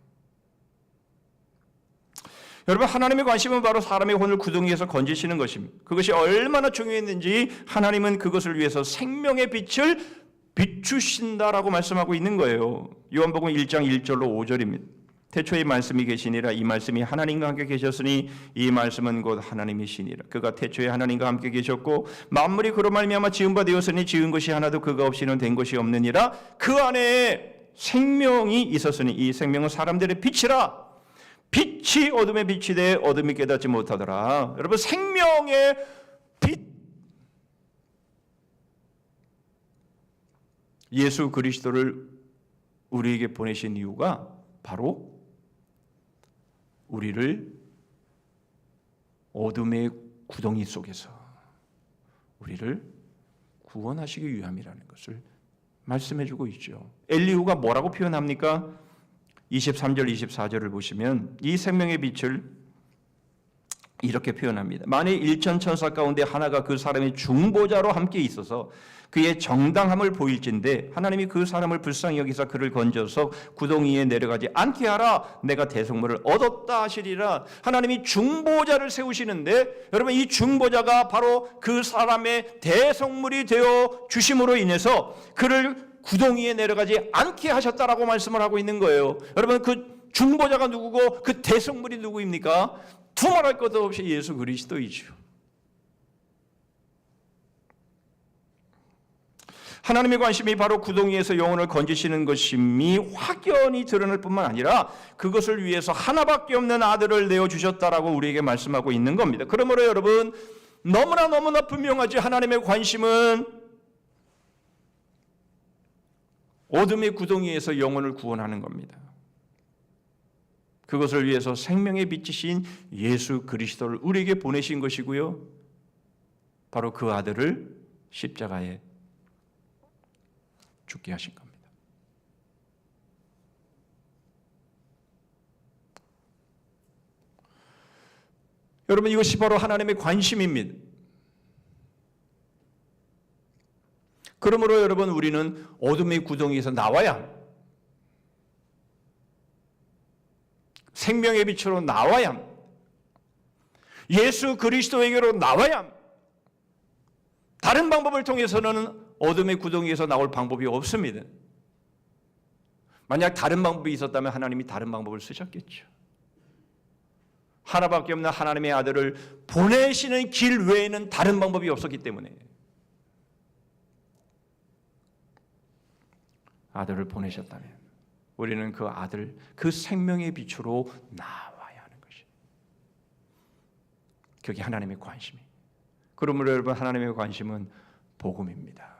C: 여러분, 하나님의 관심은 바로 사람의 혼을 구덩이에서 건지시는 것입니다. 그것이 얼마나 중요했는지 하나님은 그것을 위해서 생명의 빛을 비추신다라고 말씀하고 있는 거예요. 요한복음 1장 1절로 5절입니다. 태초에 말씀이 계시니라 이 말씀이 하나님과 함께 계셨으니 이 말씀은 곧 하나님이시니라. 그가 태초에 하나님과 함께 계셨고 만물이 그로 말미암아 지은 바 되었으니 지은 것이 하나도 그가 없이는 된 것이 없느니라. 그 안에 생명이 있었으니 이 생명은 사람들의 빛이라. 빛이 어둠에 빛이 돼 어둠이 깨닫지 못하더라. 여러분, 생명의 빛 예수 그리스도를 우리에게 보내신 이유가 바로 우리를 어둠의 구덩이 속에서 우리를 구원하시기 위함이라는 것을 말씀해주고 있죠. 엘리후가 뭐라고 표현합니까? 23절, 24절을 보시면 이 생명의 빛을 이렇게 표현합니다. 만일 1천 천사 가운데 하나가 그 사람의 중보자로 함께 있어서 그의 정당함을 보일진데 하나님이 그 사람을 불쌍히 여기사 그를 건져서 구덩이에 내려가지 않게 하라. 내가 대성물을 얻었다 하시리라. 하나님이 중보자를 세우시는데 여러분, 이 중보자가 바로 그 사람의 대성물이 되어 주심으로 인해서 그를 구덩이에 내려가지 않게 하셨다라고 말씀을 하고 있는 거예요. 여러분, 그 중보자가 누구고 그 대성물이 누구입니까? 두말할 것도 없이 예수 그리스도이죠. 하나님의 관심이 바로 구덩이에서 영혼을 건지시는 것임이 확연히 드러날 뿐만 아니라 그것을 위해서 하나밖에 없는 아들을 내어주셨다라고 우리에게 말씀하고 있는 겁니다. 그러므로 여러분, 너무나 분명하지. 하나님의 관심은 어둠의 구덩이에서 영혼을 구원하는 겁니다. 그것을 위해서 생명의 빛이신 예수 그리스도를 우리에게 보내신 것이고요. 바로 그 아들을 십자가에 죽게 하신 겁니다. 여러분, 이것이 바로 하나님의 관심입니다. 그러므로 여러분, 우리는 어둠의 구덩이에서 나와야 합니다. 생명의 빛으로 나와야 합니다. 예수 그리스도에게로 나와야 합니다. 다른 방법을 통해서는 어둠의 구덩이에서 나올 방법이 없습니다. 만약 다른 방법이 있었다면 하나님이 다른 방법을 쓰셨겠죠. 하나밖에 없는 하나님의 아들을 보내시는 길 외에는 다른 방법이 없었기 때문에 아들을 보내셨다면 우리는 그 아들, 그 생명의 빛으로 나와야 하는 것이. 그게 하나님의 관심이. 그러므로 여러분, 하나님의 관심은 복음입니다.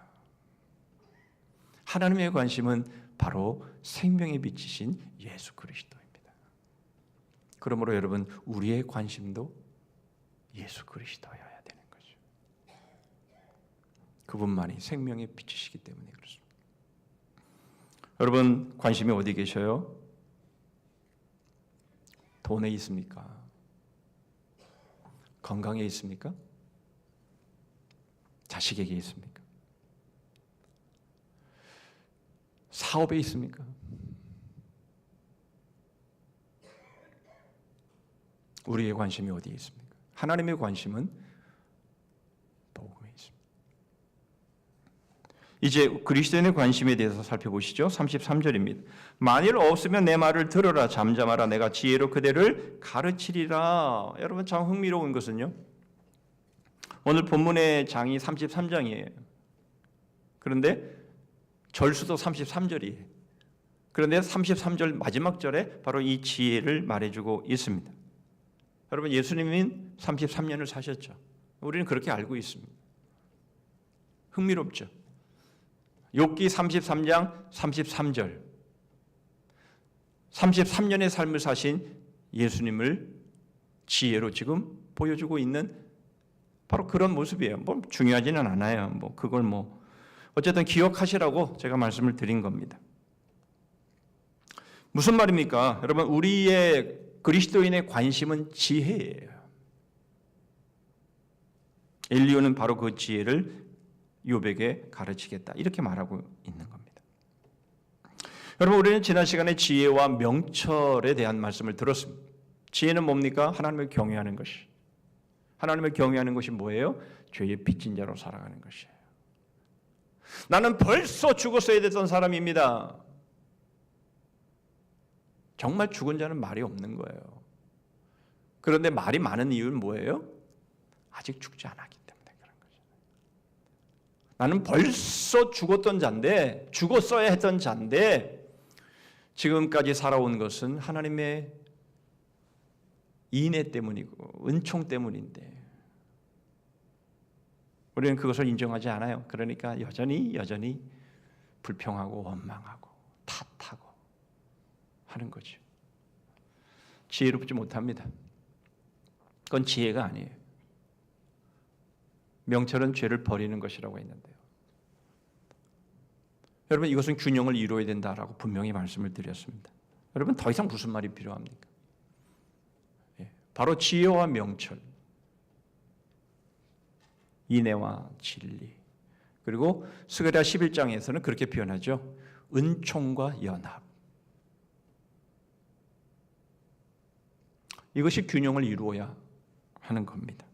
C: 하나님의 관심은 바로 생명의 빛이신 예수 그리스도입니다. 그러므로 여러분, 우리의 관심도 예수 그리스도여야 되는 거죠. 그분만이 생명의 빛이시기 때문에 그렇습니다. 여러분, 관심이 어디 계셔요? 돈에 있습니까? 건강에 있습니까? 자식에게 있습니까? 사업에 있습니까? 우리의 관심이 어디에 있습니까? 하나님의 관심은 복음에 있습니다. 이제 그리스도인의 관심에 대해서 살펴보시죠. 33절입니다. 만일 없으면 내 말을 들으라. 잠잠하라. 내가 지혜로 그대를 가르치리라. 여러분, 참 흥미로운 것은요, 오늘 본문의 장이 33장이에요. 그런데 절수도 33절이에요. 그런데 33절 마지막 절에 바로 이 지혜를 말해주고 있습니다. 여러분, 예수님은 33년을 사셨죠. 우리는 그렇게 알고 있습니다. 흥미롭죠. 욥기 33장 33절, 33년의 삶을 사신 예수님을 지혜로 지금 보여주고 있는 바로 그런 모습이에요. 뭐 중요하지는 않아요. 뭐 그걸 어쨌든 기억하시라고 제가 말씀을 드린 겁니다. 무슨 말입니까? 여러분, 우리의 그리스도인의 관심은 지혜예요. 엘리야는 바로 그 지혜를 욥에게 가르치겠다, 이렇게 말하고 있는 겁니다. 여러분, 우리는 지난 시간에 지혜와 명철에 대한 말씀을 들었습니다. 지혜는 뭡니까? 하나님을 경외하는 것이. 하나님을 경외하는 것이 뭐예요? 죄의 빚진 자로 살아가는 것이에요. 나는 벌써 죽었어야 됐던 사람입니다. 정말 죽은 자는 말이 없는 거예요. 그런데 말이 많은 이유는 뭐예요? 아직 죽지 않았기 때문에 그런 거죠. 나는 벌써 죽었던 자인데, 죽었어야 했던 자인데 지금까지 살아온 것은 하나님의 인애 때문이고 은총 때문인데 우리는 그것을 인정하지 않아요. 그러니까 여전히 불평하고 원망하고 탓하고 하는 거죠. 지혜롭지 못합니다. 그건 지혜가 아니에요. 명철은 죄를 버리는 것이라고 했는데요. 여러분, 이것은 균형을 이루어야 된다라고 분명히 말씀을 드렸습니다. 여러분, 더 이상 무슨 말이 필요합니까? 바로 지혜와 명철, 인애와 진리, 그리고 스가랴 11장에서는 그렇게 표현하죠. 은총과 연합. 이것이 균형을 이루어야 하는 겁니다.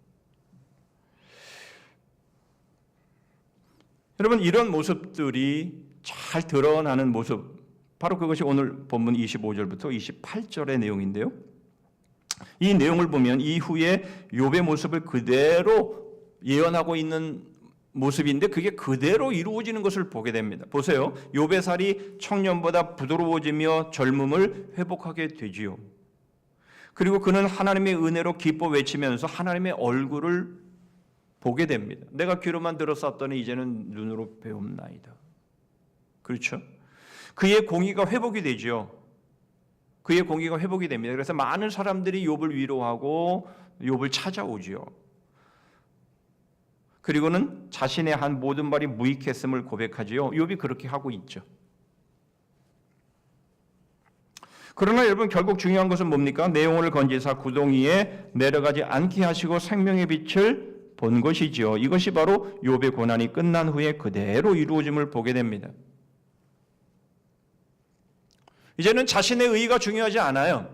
C: 여러분, 이런 모습들이 잘 드러나는 모습, 바로 그것이 오늘 본문 25절부터 28절의 내용인데요. 이 내용을 보면 이후에 욥의 모습을 그대로 예언하고 있는 모습인데 그게 그대로 이루어지는 것을 보게 됩니다. 보세요. 욥의 살이 청년보다 부드러워지며 젊음을 회복하게 되지요. 그리고 그는 하나님의 은혜로 기뻐 외치면서 하나님의 얼굴을 보게 됩니다. 내가 귀로만 들었었더니 이제는 눈으로 배움나이다. 그렇죠? 그의 공의가 회복이 되죠. 그의 공의가 회복이 됩니다. 그래서 많은 사람들이 욥을 위로하고 욥을 찾아오지요. 그리고는 자신의 한 모든 말이 무익했음을 고백하지요. 욥이 그렇게 하고 있죠. 그러나 여러분, 결국 중요한 것은 뭡니까? 내 영혼을 건지사 구덩이에 내려가지 않게 하시고 생명의 빛을 본 것이지요. 이것이 바로 욥의 고난이 끝난 후에 그대로 이루어짐을 보게 됩니다. 이제는 자신의 의의가 중요하지 않아요.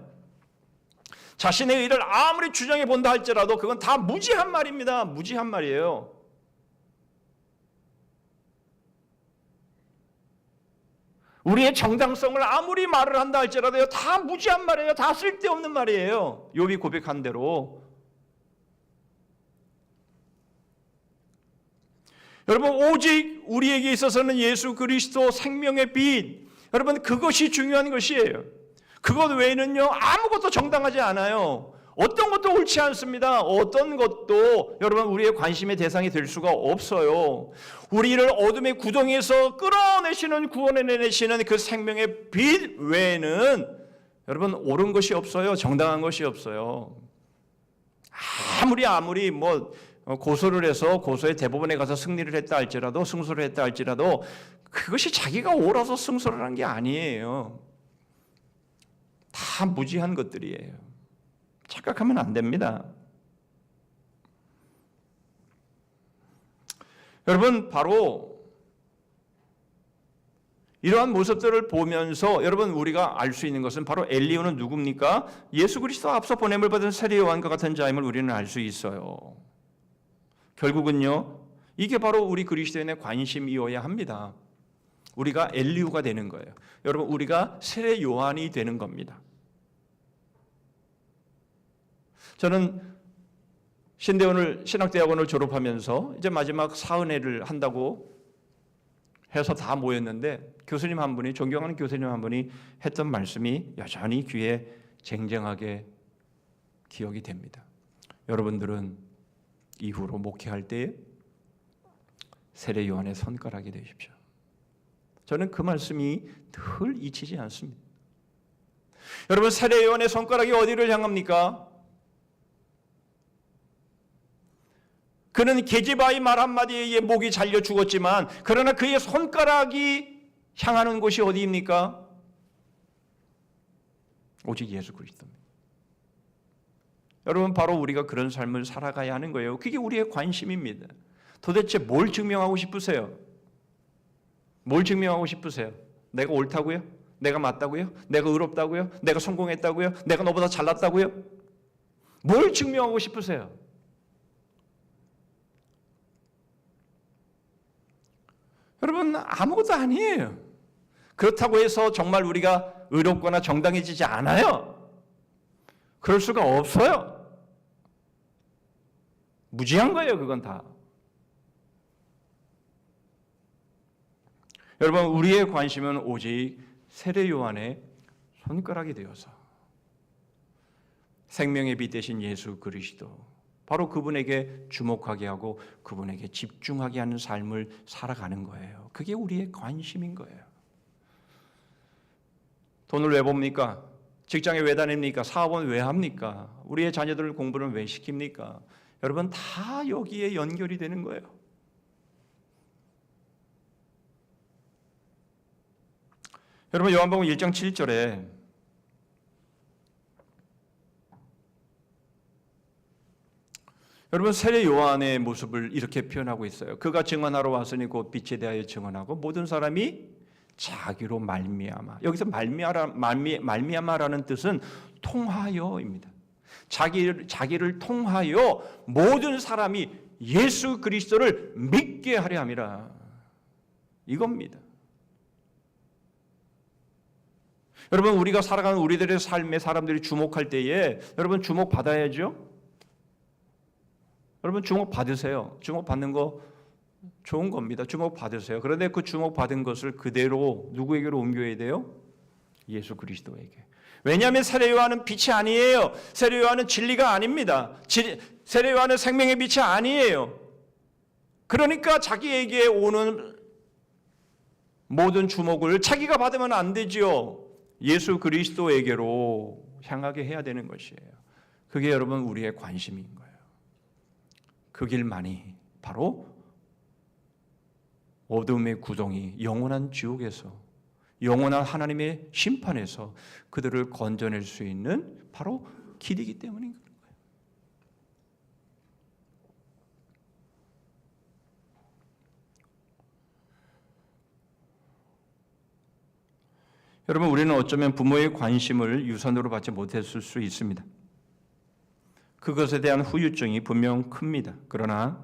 C: 자신의 의의를 아무리 주장해 본다 할지라도 그건 다 무지한 말입니다. 무지한 말이에요. 우리의 정당성을 아무리 말을 한다 할지라도 다 무지한 말이에요. 다 쓸데없는 말이에요. 욥이 고백한 대로. 여러분, 오직 우리에게 있어서는 예수 그리스도 생명의 빛, 여러분, 그것이 중요한 것이에요. 그것 외에는요 아무것도 정당하지 않아요. 어떤 것도 옳지 않습니다. 어떤 것도 여러분 우리의 관심의 대상이 될 수가 없어요. 우리를 어둠의 구덩이에서 끌어내시는 구원해내시는 그 생명의 빛 외에는 여러분 옳은 것이 없어요. 정당한 것이 없어요. 아무리 뭐 고소를 해서 고소의 대법원에 가서 승리를 했다 할지라도 승소를 했다 할지라도 그것이 자기가 옳아서 승소를 한 게 아니에요. 다 무지한 것들이에요. 착각하면 안 됩니다. 여러분 바로 이러한 모습들을 보면서 여러분 우리가 알 수 있는 것은 바로 엘리야는 누굽니까? 예수 그리스도 앞서 보냄을 받은 세례 요한과 같은 자임을 우리는 알 수 있어요. 결국은요, 이게 바로 우리 그리스도인의 관심이어야 합니다. 우리가 엘리야가 되는 거예요. 여러분 우리가 세례 요한이 되는 겁니다. 저는 신학대학원을 졸업하면서 이제 마지막 사은회를 한다고 해서 다 모였는데 교수님 한 분이, 존경하는 교수님 한 분이 했던 말씀이 여전히 귀에 쟁쟁하게 기억이 됩니다. 여러분들은 이후로 목회할 때에 세례 요한의 손가락이 되십시오. 저는 그 말씀이 늘 잊히지 않습니다. 여러분 세례 요한의 손가락이 어디를 향합니까? 그는 계집아이 말 한마디에 목이 잘려 죽었지만 그러나 그의 손가락이 향하는 곳이 어디입니까? 오직 예수 그리스도입니다. 여러분 바로 우리가 그런 삶을 살아가야 하는 거예요. 그게 우리의 관심입니다. 도대체 뭘 증명하고 싶으세요? 뭘 증명하고 싶으세요? 내가 옳다고요? 내가 맞다고요? 내가 의롭다고요? 내가 성공했다고요? 내가 너보다 잘났다고요? 뭘 증명하고 싶으세요? 여러분 아무것도 아니에요. 그렇다고 해서 정말 우리가 의롭거나 정당해지지 않아요. 그럴 수가 없어요. 무지한 거예요. 그건 다. 여러분 우리의 관심은 오직 세례 요한의 손가락이 되어서 생명의 빛 되신 예수 그리스도 바로 그분에게 주목하게 하고 그분에게 집중하게 하는 삶을 살아가는 거예요. 그게 우리의 관심인 거예요. 돈을 왜 봅니까? 직장에 왜 다닙니까? 사업은 왜 합니까? 우리의 자녀들 공부는 왜 시킵니까? 여러분 다 여기에 연결이 되는 거예요. 여러분 요한복음 1장 7절에 여러분 세례 요한의 모습을 이렇게 표현하고 있어요. 그가 증언하러 왔으니 곧 빛에 대하여 증언하고 모든 사람이 자기로 말미암아. 여기서 말미암아라는 뜻은 통하여입니다. 자기를 통하여 모든 사람이 예수 그리스도를 믿게 하려 함이라. 이겁니다. 여러분 우리가 살아가는 우리들의 삶에 사람들이 주목할 때에 여러분 주목 받아야죠. 여러분 주목 받으세요. 주목 받는 거 좋은 겁니다. 주목 받으세요. 그런데 그 주목 받은 것을 그대로 누구에게로 옮겨야 돼요? 예수 그리스도에게. 왜냐하면 세례 요한은 빛이 아니에요. 세례 요한은 진리가 아닙니다. 세례 요한은 생명의 빛이 아니에요. 그러니까 자기에게 오는 모든 주목을 자기가 받으면 안 되지요. 예수 그리스도에게로 향하게 해야 되는 것이에요. 그게 여러분 우리의 관심인 거예요. 그 길만이 바로 어둠의 구덩이, 영원한 지옥에서, 영원한 하나님의 심판에서 그들을 건져낼 수 있는 바로 길이기 때문인 거예요. 여러분 우리는 어쩌면 부모의 관심을 유선으로 받지 못했을 수 있습니다. 그것에 대한 후유증이 분명 큽니다. 그러나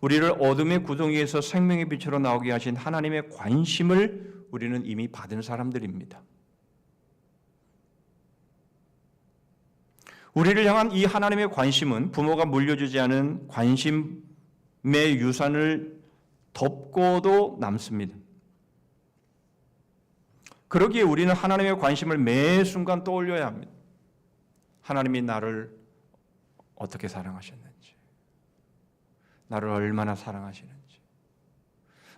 C: 우리를 어둠의 구덩이에서 생명의 빛으로 나오게 하신 하나님의 관심을 우리는 이미 받은 사람들입니다. 우리를 향한 이 하나님의 관심은 부모가 물려주지 않은 관심의 유산을 덮고도 남습니다. 그러기에 우리는 하나님의 관심을 매 순간 떠올려야 합니다. 하나님이 나를 어떻게 사랑하셨는지, 나를 얼마나 사랑하시는지,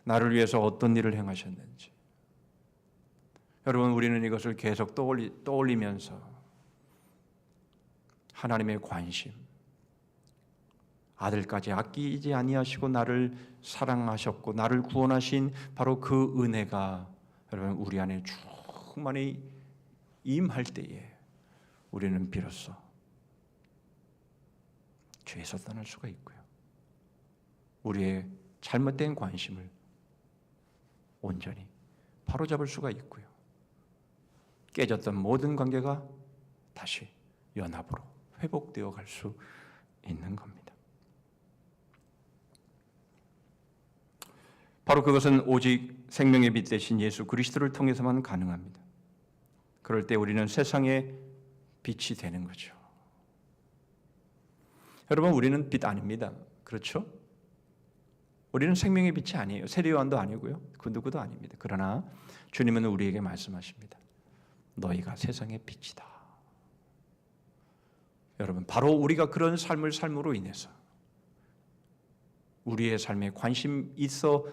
C: 나를 위해서 어떤 일을 행하셨는지. 여러분, 우리는 이것을 계속 떠올리면서 하나님의 관심, 아들까지 아끼지 아니하시고 나를 사랑하셨고 나를 구원하신 바로 그 은혜가 여러분 우리 안에 충만히 임할 때에 우리는 비로소 죄에서 떠날 수가 있고요, 우리의 잘못된 관심을 온전히 바로잡을 수가 있고요, 깨졌던 모든 관계가 다시 연합으로 회복되어 갈 수 있는 겁니다. 바로 그것은 오직 생명의 빛 대신 예수 그리스도를 통해서만 가능합니다. 그럴 때 우리는 세상의 빛이 되는 거죠. 여러분, 우리는 빛 아닙니다. 그렇죠? 우리는 생명의 빛이 아니에요. 세례요한도 아니고요, 그 누구도 아닙니다. 그러나 주님은 우리에게 말씀하십니다. 너희가 세상의 빛이다. 여러분, 바로 우리가 그런 삶을 삶으로 인해서 우리의 삶에 관심 있어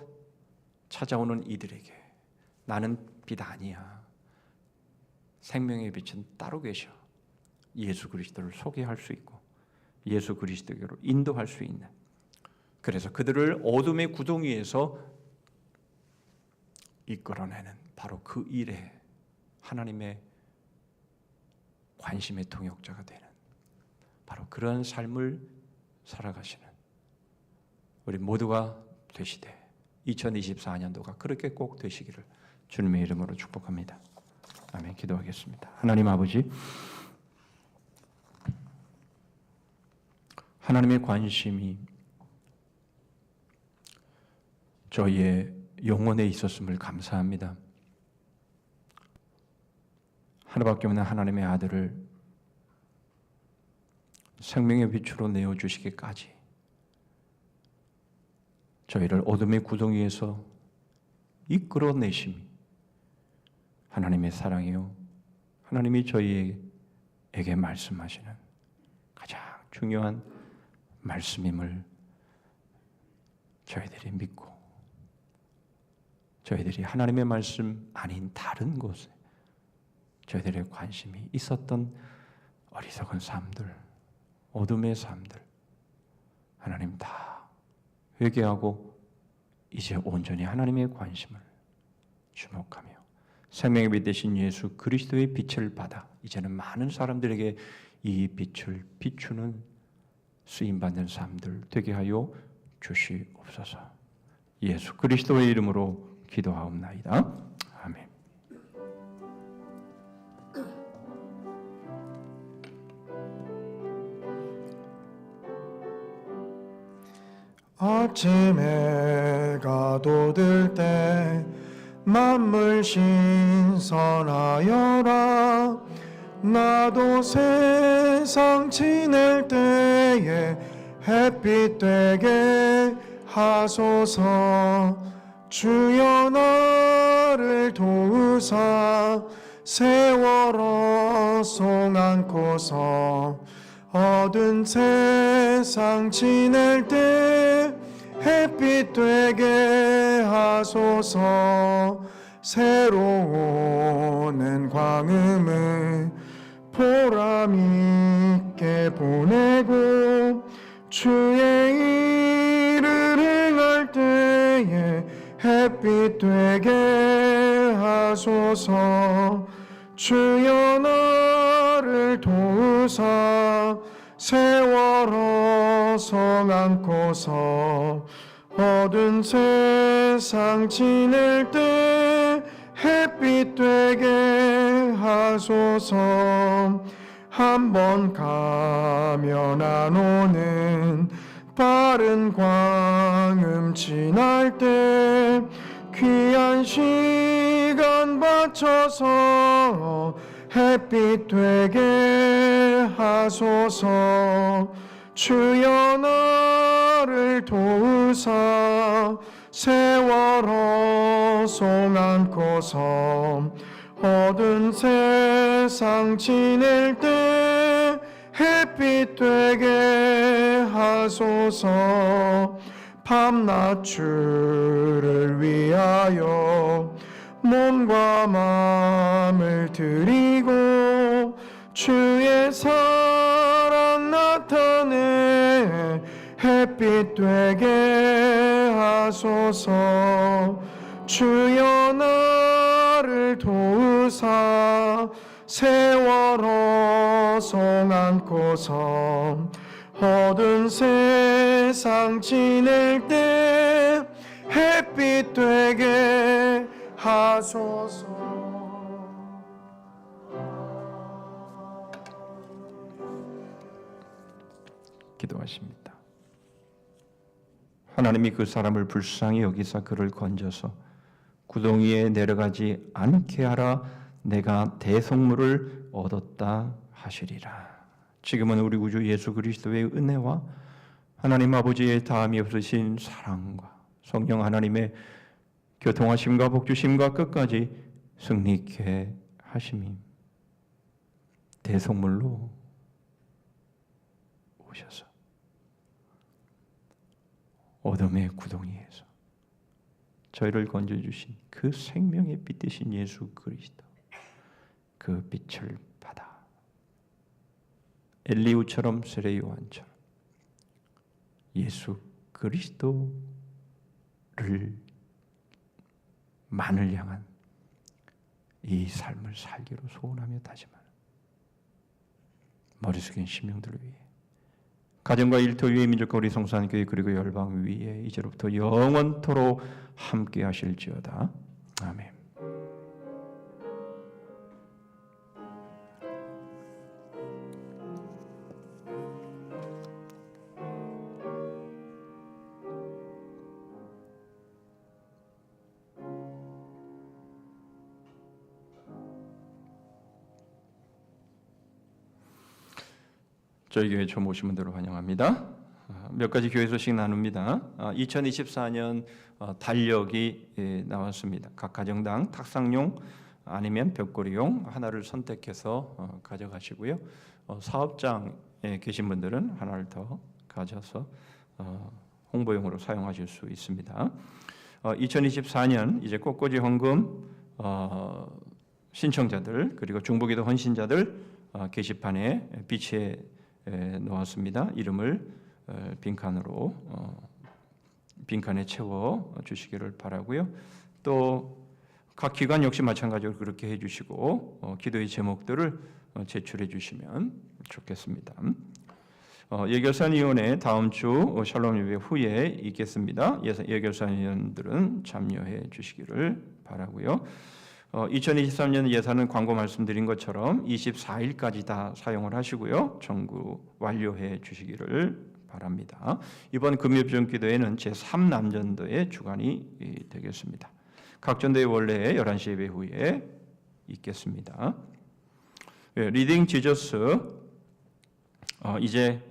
C: 찾아오는 이들에게 나는 빛 아니야, 생명의 빛은 따로 계셔, 예수 그리스도를 소개할 수 있고 예수 그리스도로 인도할 수 있는, 그래서 그들을 어둠의 구덩이에서 이끌어내는 바로 그 일에 하나님의 관심의 통역자가 되는 바로 그런 삶을 살아가시는 우리 모두가 되시되 2024년도가 그렇게 꼭 되시기를 주님의 이름으로 축복합니다. 아멘. 기도하겠습니다. 하나님 아버지, 하나님의 관심이 저희의 영혼에 있었음을 감사합니다. 하나밖에 없는 하나님의 아들을 생명의 빛으로 내어주시기까지 저희를 어둠의 구덩이에서 이끌어내심이 하나님의 사랑이요, 하나님이 저희에게 말씀하시는 가장 중요한 말씀임을 저희들이 믿고 저희들이 하나님의 말씀 아닌 다른 곳에 저희들의 관심이 있었던 어리석은 삶들, 어둠의 삶들, 하나님 다 회개하고 이제 온전히 하나님의 관심을 주목하며 생명의 빛 되신 예수 그리스도의 빛을 받아 이제는 많은 사람들에게 이 빛을 비추는 쓰임받는 삶들 되게 하여 주시옵소서. 예수 그리스도의 이름으로 기도하옵나이다. 아멘.
A: 아침 해가 돋을 때 만물 신선하여라. 나도 세상 지낼 때에 햇빛 되게 하소서. 주여 나를 도우사 세월호 송 안고서 어두운 세상 지낼 때 햇빛 되게 하소서. 새로 오는 광음을 보람 있게 보내고 주의 일을 행할 때에 햇빛 되게 하소서. 주여 나를 도우사 세월호 성 안고서 어두운 세상 지낼 때 햇빛 되게 하소서. 한 번 가면 안 오는 빠른 광음 지날 때 귀한 시간 바쳐서 햇빛 되게 하소서. 주여 나를 도우사 세월호 송 안고서 어두운 세상 지낼 때 햇빛 되게 하소서. 밤낮 주를 위하여 몸과 마음을 드리고 주의 사랑 나타내 햇빛 되게 하소서. 주여 나를 도우사 세월호 송 안고서 어두운 세상 지낼 때 햇빛 되게 하소서.
C: 기도하십니다. 하나님이 그 사람을 불쌍히 여기사 그를 건져서 구덩이에 내려가지 않게 하라. 내가 대속물을 얻었다 하시리라. 지금은 우리 구주 예수 그리스도의 은혜와 하나님 아버지의 다함이 없으신 사랑과 성령 하나님의 교통하심과 복주심과 끝까지 승리케 하심이 대속물로 오셔서 어둠의 구덩이에서 저희를 건져주신 그 생명의 빛 되신 예수 그리스도, 그 빛을 받아 엘리우처럼 세례 요한처럼 예수 그리스도를 만을 향한 이 삶을 살기로 소원하며 다짐하는 머리 숙인 심령들을 위해 가정과 일터 위에 민족과 우리 성산교회 그리고 열방 위에 이제로부터 영원토록 함께 하실지어다. 아멘. 저희 교회 처음 오신 분들을 환영합니다. 몇 가지 교회 소식 나눕니다. 2024년 달력이 나왔습니다. 각 가정당 탁상용 아니면 벽걸이용 하나를 선택해서 가져가시고요. 사업장에 계신 분들은 하나를 더 가져서 홍보용으로 사용하실 수 있습니다. 2024년 이제 꽃꽂이 헌금 신청자들 그리고 중보기도 헌신자들 게시판에 비치해 놓았습니다. 이름을 빈칸에 채워 주시기를 바라고요. 또 각 기관 역시 마찬가지로 그렇게 해주시고 기도의 제목들을 제출해 주시면 좋겠습니다. 예결산위원회 다음 주 샬롬 예배 후에 있겠습니다. 예결산위원들은 참여해 주시기를 바라고요. 2023년 예산은 광고 말씀드린 것처럼 24일까지 다 사용을 하시고요. 청구 완료해 주시기를 바랍니다. 이번 금요일 기도회는 제3남전도의 주관이 되겠습니다. 각 전도회 원래 11시 예배 후에 있겠습니다. 리딩 지저스 이제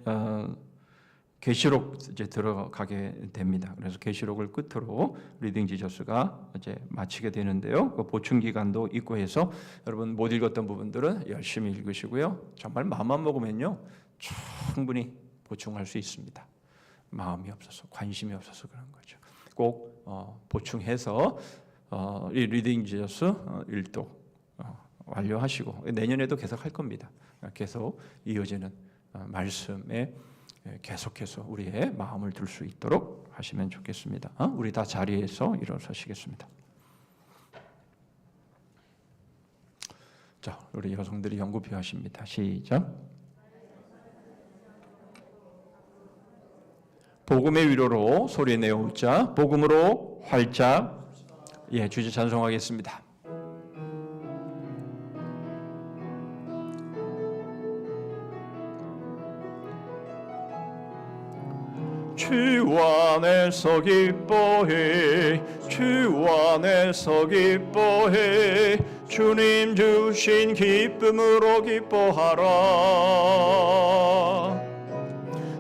C: 계시록 이제 들어가게 됩니다. 그래서 계시록을 끝으로 리딩 지저스가 이제 마치게 되는데요. 그 보충 기간도 있고 해서 여러분 못 읽었던 부분들은 열심히 읽으시고요. 정말 마음만 먹으면요 충분히 보충할 수 있습니다. 마음이 없어서 관심이 없어서 그런 거죠. 꼭 보충해서 이 리딩 지저스 1도 완료하시고 내년에도 계속 할 겁니다. 계속 이어지는 말씀에 계속해서 우리의 마음을 둘 수 있도록 하시면 좋겠습니다. 우리 다 자리에서 일어서시겠습니다. 자, 우리 여성들이 연구표 하십니다. 시작. 복음의 위로로 소리내어 웃자. 복음으로 활짝. 예, 주제 찬송하겠습니다. 주 안에서 기뻐해 주 안에서 기뻐해 주님 주신 기쁨으로 기뻐하라.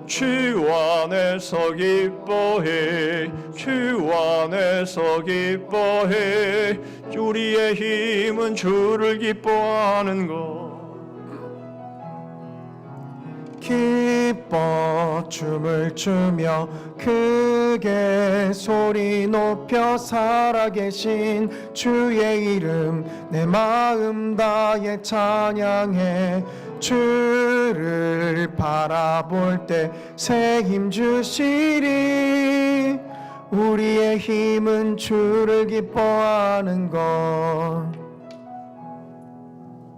C: 주 안에서 기뻐해 주 안에서 기뻐해 우리의 힘은 주를 기뻐하는 것.
A: 기뻐 위에서 춤을 추며 크게 소리 높여 살아계신 주의 이름 내 마음 다해 찬양해. 주를 바라볼 때 새 힘 주시리. 우리의 힘은 주를 기뻐하는 것.